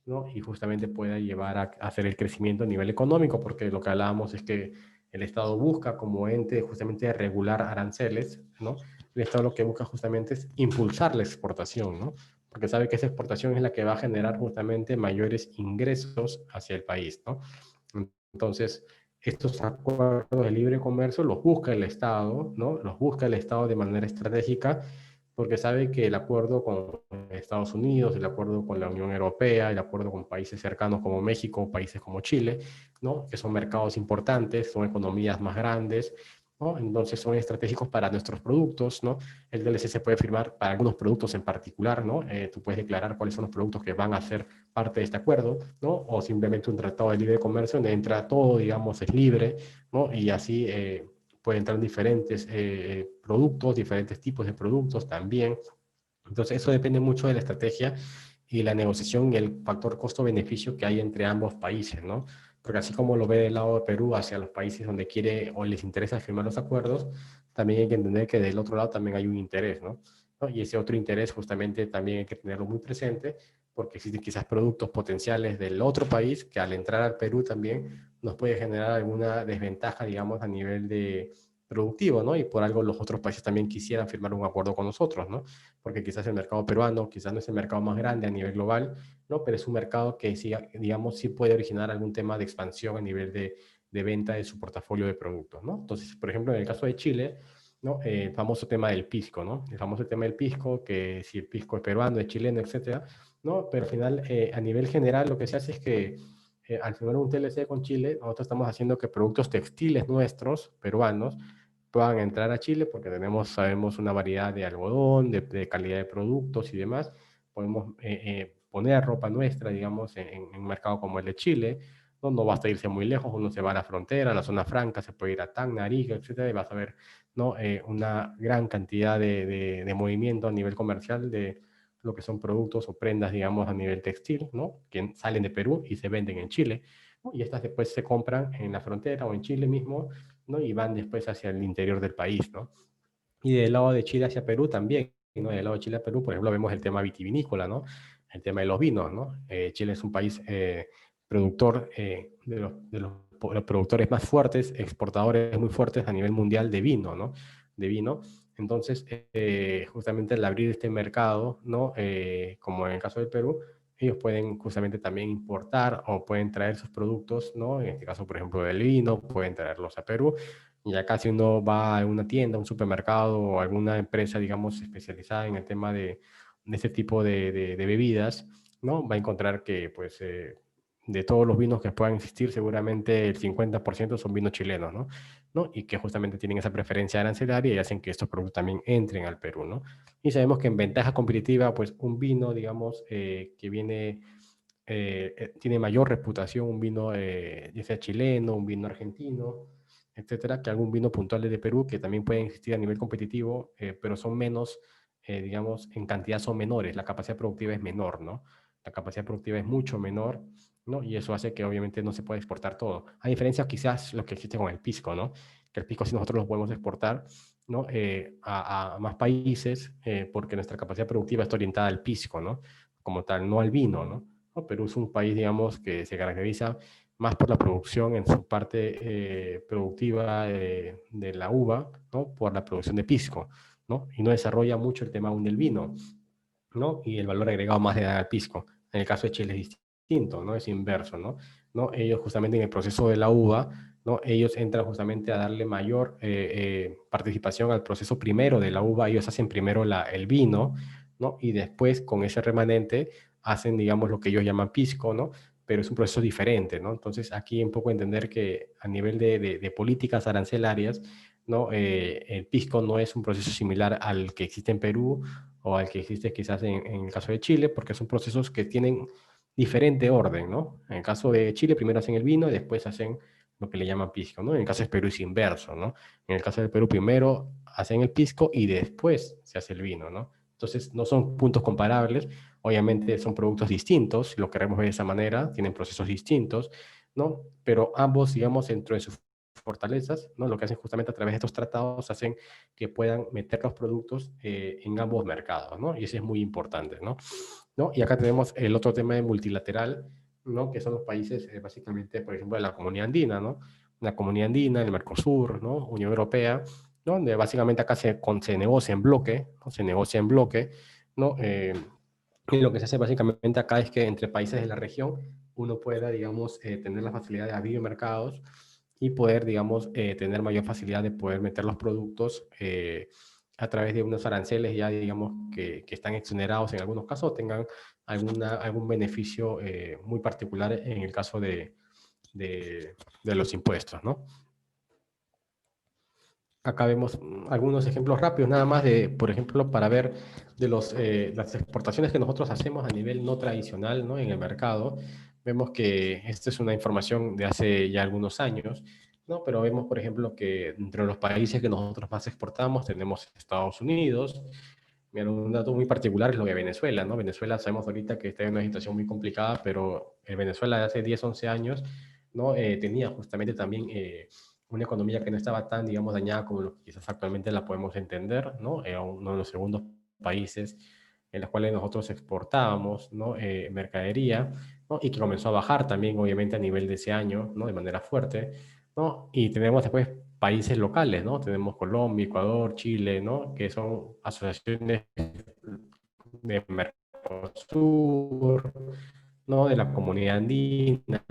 A: ¿no?, y justamente pueda llevar a hacer el crecimiento a nivel económico, porque lo que hablábamos es que el Estado busca como ente justamente regular aranceles, ¿no? El Estado lo que busca justamente es impulsar la exportación, ¿no? Porque sabe que esa exportación es la que va a generar justamente mayores ingresos hacia el país, ¿no? Entonces, estos acuerdos de libre comercio los busca el Estado, ¿no? Los busca el Estado de manera estratégica porque sabe que el acuerdo con Estados Unidos, el acuerdo con la Unión Europea, el acuerdo con países cercanos como México, países como Chile, ¿no?, que son mercados importantes, son economías más grandes, ¿no? Entonces son estratégicos para nuestros productos, ¿no? El DLC se puede firmar para algunos productos en particular, ¿no? Tú puedes declarar cuáles son los productos que van a ser parte de este acuerdo, ¿no? O simplemente un tratado de libre comercio donde entra todo, digamos, es libre, ¿no? Y así pueden entrar diferentes productos, diferentes tipos de productos también. Entonces, eso depende mucho de la estrategia y la negociación y el factor costo-beneficio que hay entre ambos países, ¿no? Porque así como lo ve del lado de Perú hacia los países donde quiere o les interesa firmar los acuerdos, también hay que entender que del otro lado también hay un interés, ¿no? ¿No? Y ese otro interés justamente también hay que tenerlo muy presente porque existen quizás productos potenciales del otro país que al entrar al Perú también nos puede generar alguna desventaja, digamos, a nivel de productivo, ¿no? Y por algo los otros países también quisieran firmar un acuerdo con nosotros, ¿no? Porque quizás el mercado peruano, quizás no es el mercado más grande a nivel global, ¿no? Pero es un mercado que sí, digamos, sí puede originar algún tema de expansión a nivel de venta de su portafolio de productos, ¿no? Entonces, por ejemplo, en el caso de Chile, ¿no? El famoso tema del pisco, ¿no? El famoso tema del pisco, que si el pisco es peruano, es chileno, etcétera, ¿no? Pero al final, a nivel general, lo que se hace es que al firmar un TLC con Chile, nosotros estamos haciendo que productos textiles nuestros, peruanos, puedan entrar a Chile porque tenemos, sabemos, una variedad de algodón, de calidad de productos y demás. Podemos poner ropa nuestra, digamos, en un mercado como el de Chile. No, no basta irse muy lejos, uno se va a la frontera, a la zona franca, se puede ir a Tacna, Arica, etcétera, y vas a ver, ¿no? Una gran cantidad de movimiento a nivel comercial de lo que son productos o prendas, digamos, a nivel textil, ¿no? Que salen de Perú y se venden en Chile, ¿no? Y estas después se compran en la frontera o en Chile mismo, ¿no? Y van después hacia el interior del país, ¿no? Y del lado de Chile hacia Perú también, ¿no? Del lado de Chile a Perú, por ejemplo, vemos el tema vitivinícola, ¿no? El tema de los vinos, ¿no? Chile es un país productor los productores más fuertes, exportadores muy fuertes a nivel mundial de vino, ¿no? De vino. Entonces, justamente al abrir este mercado, ¿no? Como en el caso del Perú, ellos pueden justamente también importar o pueden traer sus productos, ¿no? En este caso, por ejemplo, del vino, pueden traerlos a Perú. Y acá si uno va a una tienda, un supermercado o alguna empresa, digamos, especializada en el tema de este tipo de bebidas, ¿no? Va a encontrar que, pues, de todos los vinos que puedan existir, seguramente el 50% son vinos chilenos, ¿no? ¿No? Y que justamente tienen esa preferencia arancelaria y hacen que estos productos también entren al Perú, ¿no? Y sabemos que en ventaja competitiva, pues un vino, digamos, que viene, tiene mayor reputación, un vino ya sea chileno, un vino argentino, etcétera, que algún vino puntual de Perú, que también pueden existir a nivel competitivo, pero son menos, digamos, en cantidad son menores, la capacidad productiva es menor, ¿no? La capacidad productiva es mucho menor, ¿no? Y eso hace que obviamente no se pueda exportar todo. A diferencia quizás lo que existe con el pisco, ¿no? Que el pisco sí nosotros lo podemos exportar, ¿no? A más países porque nuestra capacidad productiva está orientada al pisco, ¿no? Como tal, no al vino, ¿no? ¿No? Perú es un país, digamos, que se caracteriza más por la producción en su parte productiva de la uva, ¿no? Por la producción de pisco, ¿no? Y no desarrolla mucho el tema aún del vino, ¿no? Y el valor agregado más le da al pisco. En el caso de Chile es distinto, ¿no? Es inverso, ¿no? ¿No? Ellos justamente en el proceso de la uva, ¿no? Ellos entran justamente a darle mayor participación al proceso primero de la uva. Ellos hacen primero el vino, ¿no? Y después con ese remanente hacen, digamos, lo que ellos llaman pisco, ¿no? Pero es un proceso diferente, ¿no? Entonces aquí un poco entender que a nivel de políticas arancelarias, ¿no? El pisco no es un proceso similar al que existe en Perú o al que existe quizás en el caso de Chile, porque son procesos que tienen diferente orden, ¿no? En el caso de Chile, primero hacen el vino y después hacen lo que le llaman pisco, ¿no? En el caso de Perú es inverso, ¿no? En el caso de Perú, primero hacen el pisco y después se hace el vino, ¿no? Entonces, no son puntos comparables, obviamente son productos distintos, si lo queremos ver de esa manera, tienen procesos distintos, ¿no? Pero ambos, digamos, dentro de sus fortalezas, ¿no? Lo que hacen justamente a través de estos tratados, hacen que puedan meter los productos en ambos mercados, ¿no? Y eso es muy importante, ¿no? ¿No? Y acá tenemos el otro tema de multilateral, ¿no? Que son los países, básicamente, por ejemplo, de la comunidad andina, ¿no? La comunidad andina, el Mercosur, ¿no? Unión Europea, ¿no? Donde básicamente acá se negocia en bloque, ¿no? Se negocia en bloque, ¿no? Y lo que se hace básicamente acá es que entre países de la región uno pueda, digamos, tener la facilidad de abrir mercados y poder, digamos, tener mayor facilidad de poder meter los productos a través de unos aranceles ya, digamos, que están exonerados en algunos casos, tengan algún beneficio muy particular en el caso de los impuestos, ¿no? Acá vemos algunos ejemplos rápidos, nada más de, por ejemplo, para ver de las exportaciones que nosotros hacemos a nivel no tradicional, ¿no? En el mercado. Vemos que esta es una información de hace ya algunos años, ¿no? Pero vemos, por ejemplo, que entre los países que nosotros más exportamos tenemos Estados Unidos. Mira, un dato muy particular es lo de Venezuela, ¿no? Venezuela sabemos ahorita que está en una situación muy complicada, pero el Venezuela de hace 10, 11 años, ¿no? Tenía justamente también una economía que no estaba tan, digamos, dañada como lo que quizás actualmente la podemos entender, ¿no? Era uno de los segundos países en los cuales nosotros exportábamos, ¿no? Mercadería, ¿no? Y que comenzó a bajar también, obviamente, a nivel de ese año, ¿no? De manera fuerte, ¿no? Y tenemos después países locales, ¿no? Tenemos Colombia, Ecuador, Chile, ¿no? Que son asociaciones de Mercosur, ¿no? De la comunidad andina,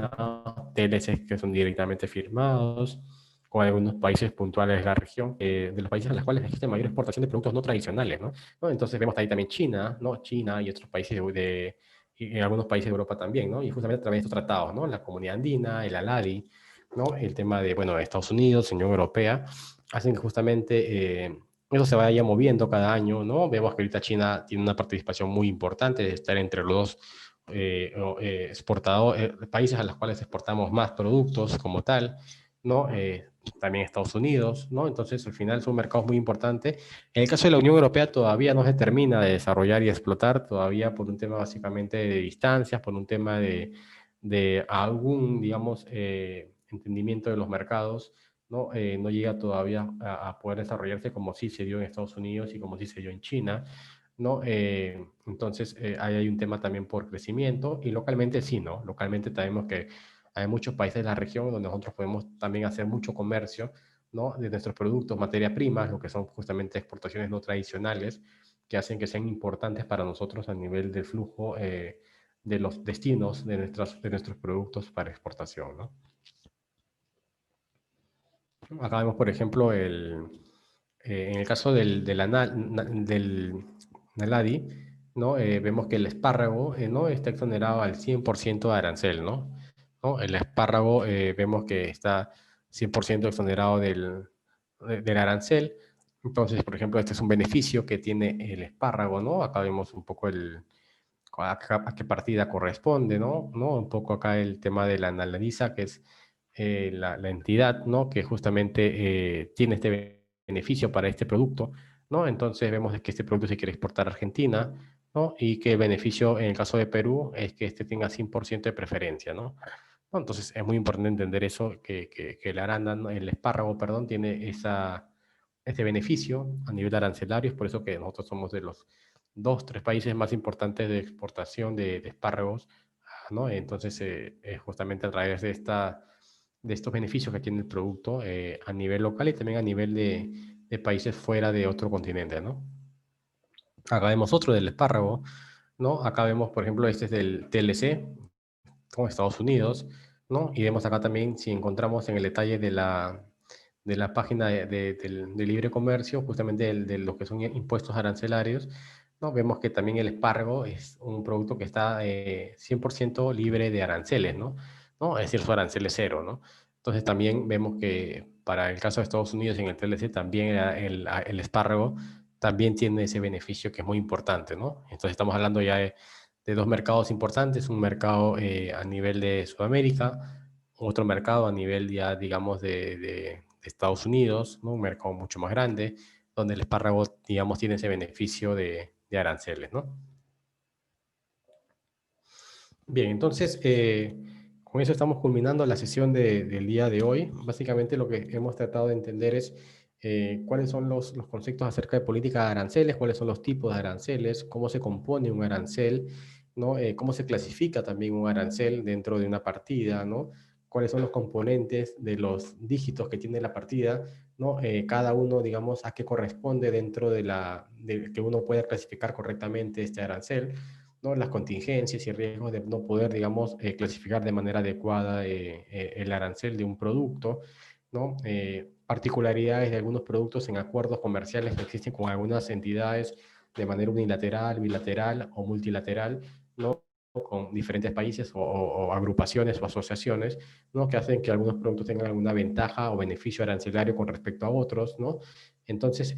A: TLCs que son directamente firmados, con algunos países puntuales de la región, de los países en los cuales existe mayor exportación de productos no tradicionales, ¿no? ¿No? Entonces vemos ahí también China, ¿no? China y otros países y en algunos países de Europa también, ¿no? Y justamente a través de estos tratados, ¿no? La Comunidad Andina, el ALADI, ¿no? El tema de, bueno, Estados Unidos, Unión Europea, hacen que justamente eso se vaya moviendo cada año, ¿no? Vemos que ahorita China tiene una participación muy importante de estar entre los dos países a los cuales exportamos más productos como tal, ¿no? También Estados Unidos, ¿no? Entonces, al final son mercados muy importantes. En el caso de la Unión Europea todavía no se termina de desarrollar y explotar, todavía por un tema básicamente de distancias, por un tema de algún, digamos, entendimiento de los mercados, ¿no? No llega todavía a poder desarrollarse como sí se dio en Estados Unidos y como sí se dio en China, ¿no? Entonces, ahí hay un tema también por crecimiento y localmente sí, ¿no? Localmente sabemos que hay muchos países de la región donde nosotros podemos también hacer mucho comercio, ¿no? De nuestros productos, materia prima, lo que son justamente exportaciones no tradicionales, que hacen que sean importantes para nosotros a nivel del flujo de los destinos de nuestros productos para exportación, ¿no? Acá vemos, por ejemplo, en el caso del Naladi, ¿no? Vemos que el espárrago, ¿no? Está exonerado al 100% de arancel, ¿no? ¿No? El espárrago vemos que está 100% exonerado del arancel. Entonces, por ejemplo, este es un beneficio que tiene el espárrago, ¿no? Acá vemos un poco a qué partida corresponde, ¿no? Un poco acá el tema de la Naladisa, que es la entidad, ¿no? Que justamente tiene este beneficio para este producto, ¿no? Entonces vemos que este producto se quiere exportar a Argentina, ¿no? Y que el beneficio en el caso de Perú es que este tenga 100% de preferencia, ¿no? ¿No? Entonces es muy importante entender eso, que el arándano, el espárrago, perdón, tiene ese beneficio a nivel arancelario, es por eso que nosotros somos de los dos, tres países más importantes de exportación de espárragos, ¿no? Entonces, justamente a través de estos beneficios que tiene el producto a nivel local y también a nivel de países fuera de otro continente, ¿no? Acá vemos otro del espárrago, ¿no? Acá vemos, por ejemplo, este es del TLC, con Estados Unidos, ¿no? Y vemos acá también, si encontramos en el detalle de la página de libre comercio, justamente de lo que son impuestos arancelarios, ¿no? Vemos que también el espárrago es un producto que está 100% libre de aranceles, ¿no? ¿No? Es decir, su arancel es cero, ¿no? Entonces también vemos que para el caso de Estados Unidos en el TLC también el espárrago también tiene ese beneficio que es muy importante, ¿no? Entonces estamos hablando ya de dos mercados importantes, un mercado a nivel de Sudamérica, otro mercado a nivel ya, digamos, de Estados Unidos, ¿no? Un mercado mucho más grande, donde el espárrago, digamos, tiene ese beneficio de aranceles, ¿no? Bien, entonces, con eso estamos culminando la sesión del día de hoy. Básicamente lo que hemos tratado de entender es cuáles son los conceptos acerca de política de aranceles, cuáles son los tipos de aranceles, cómo se compone un arancel, ¿no? Cómo se clasifica también un arancel dentro de una partida, ¿no? Cuáles son los componentes de los dígitos que tiene la partida, ¿no? Cada uno, digamos, a qué corresponde dentro de que uno pueda clasificar correctamente este arancel, ¿no? Las contingencias y riesgos de no poder, digamos, clasificar de manera adecuada el arancel de un producto, ¿no? Particularidades de algunos productos en acuerdos comerciales que existen con algunas entidades de manera unilateral, bilateral o multilateral, ¿no? Con diferentes países o agrupaciones o asociaciones, ¿no? Que hacen que algunos productos tengan alguna ventaja o beneficio arancelario con respecto a otros, ¿no? Entonces,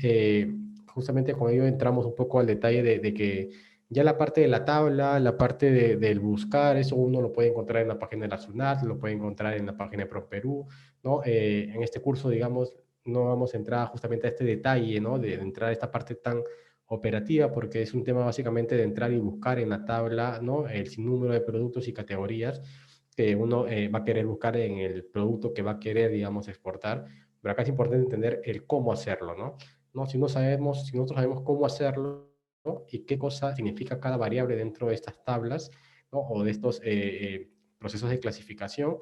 A: justamente con ello entramos un poco al detalle de que ya la parte de la tabla, la parte del buscar, eso uno lo puede encontrar en la página de la SUNAT, lo puede encontrar en la página de Prosperú, ¿no? En este curso, digamos, no vamos a entrar justamente a este detalle, ¿no? De entrar a esta parte tan operativa, porque es un tema básicamente de entrar y buscar en la tabla, ¿no? El sinnúmero de productos y categorías que uno va a querer buscar en el producto que va a querer, digamos, exportar. Pero acá es importante entender el cómo hacerlo, ¿no? ¿No? Si nosotros sabemos cómo hacerlo, ¿no? Y qué cosa significa cada variable dentro de estas tablas, ¿no? O de estos procesos de clasificación,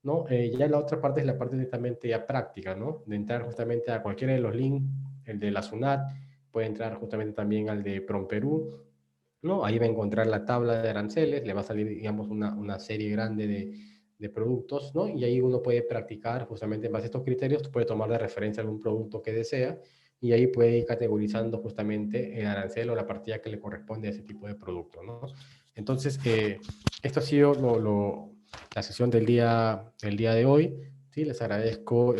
A: ¿no? Ya la otra parte es la parte netamente ya práctica, ¿no? De entrar justamente a cualquiera de los links, el de la SUNAT, puede entrar justamente también al de PROMPERÚ, ¿no? Ahí va a encontrar la tabla de aranceles, le va a salir, digamos, una serie grande de productos, ¿no? Y ahí uno puede practicar justamente en base a estos criterios, puede tomar de referencia algún producto que desea y ahí puede ir categorizando justamente el arancel o la partida que le corresponde a ese tipo de producto, ¿no? Entonces, esto ha sido la sesión del día de hoy. ¿Sí? Les agradezco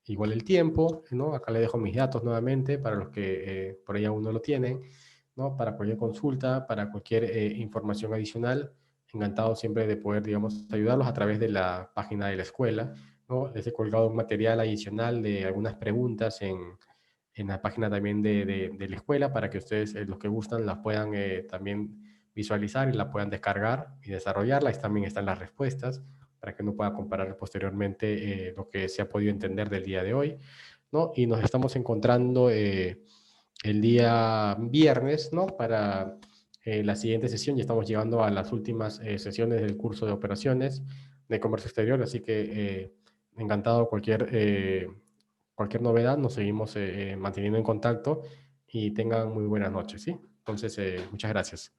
A: igual el tiempo, ¿no? Acá le dejo mis datos nuevamente para los que por ahí aún no lo tienen, ¿no? Para cualquier consulta, para cualquier información adicional. Encantado siempre de poder, digamos, ayudarlos a través de la página de la escuela, ¿no? Les he colgado un material adicional de algunas preguntas en la página también de la escuela para que ustedes, los que gustan, las puedan también visualizar y la puedan descargar y desarrollarla. Ahí también están las respuestas para que uno pueda comparar posteriormente lo que se ha podido entender del día de hoy, ¿no? Y nos estamos encontrando el día viernes, ¿no? Para la siguiente sesión. Ya estamos llegando a las últimas sesiones del curso de operaciones de comercio exterior, así que encantado cualquier novedad, nos seguimos manteniendo en contacto y tengan muy buenas noches, ¿sí? Entonces, muchas gracias.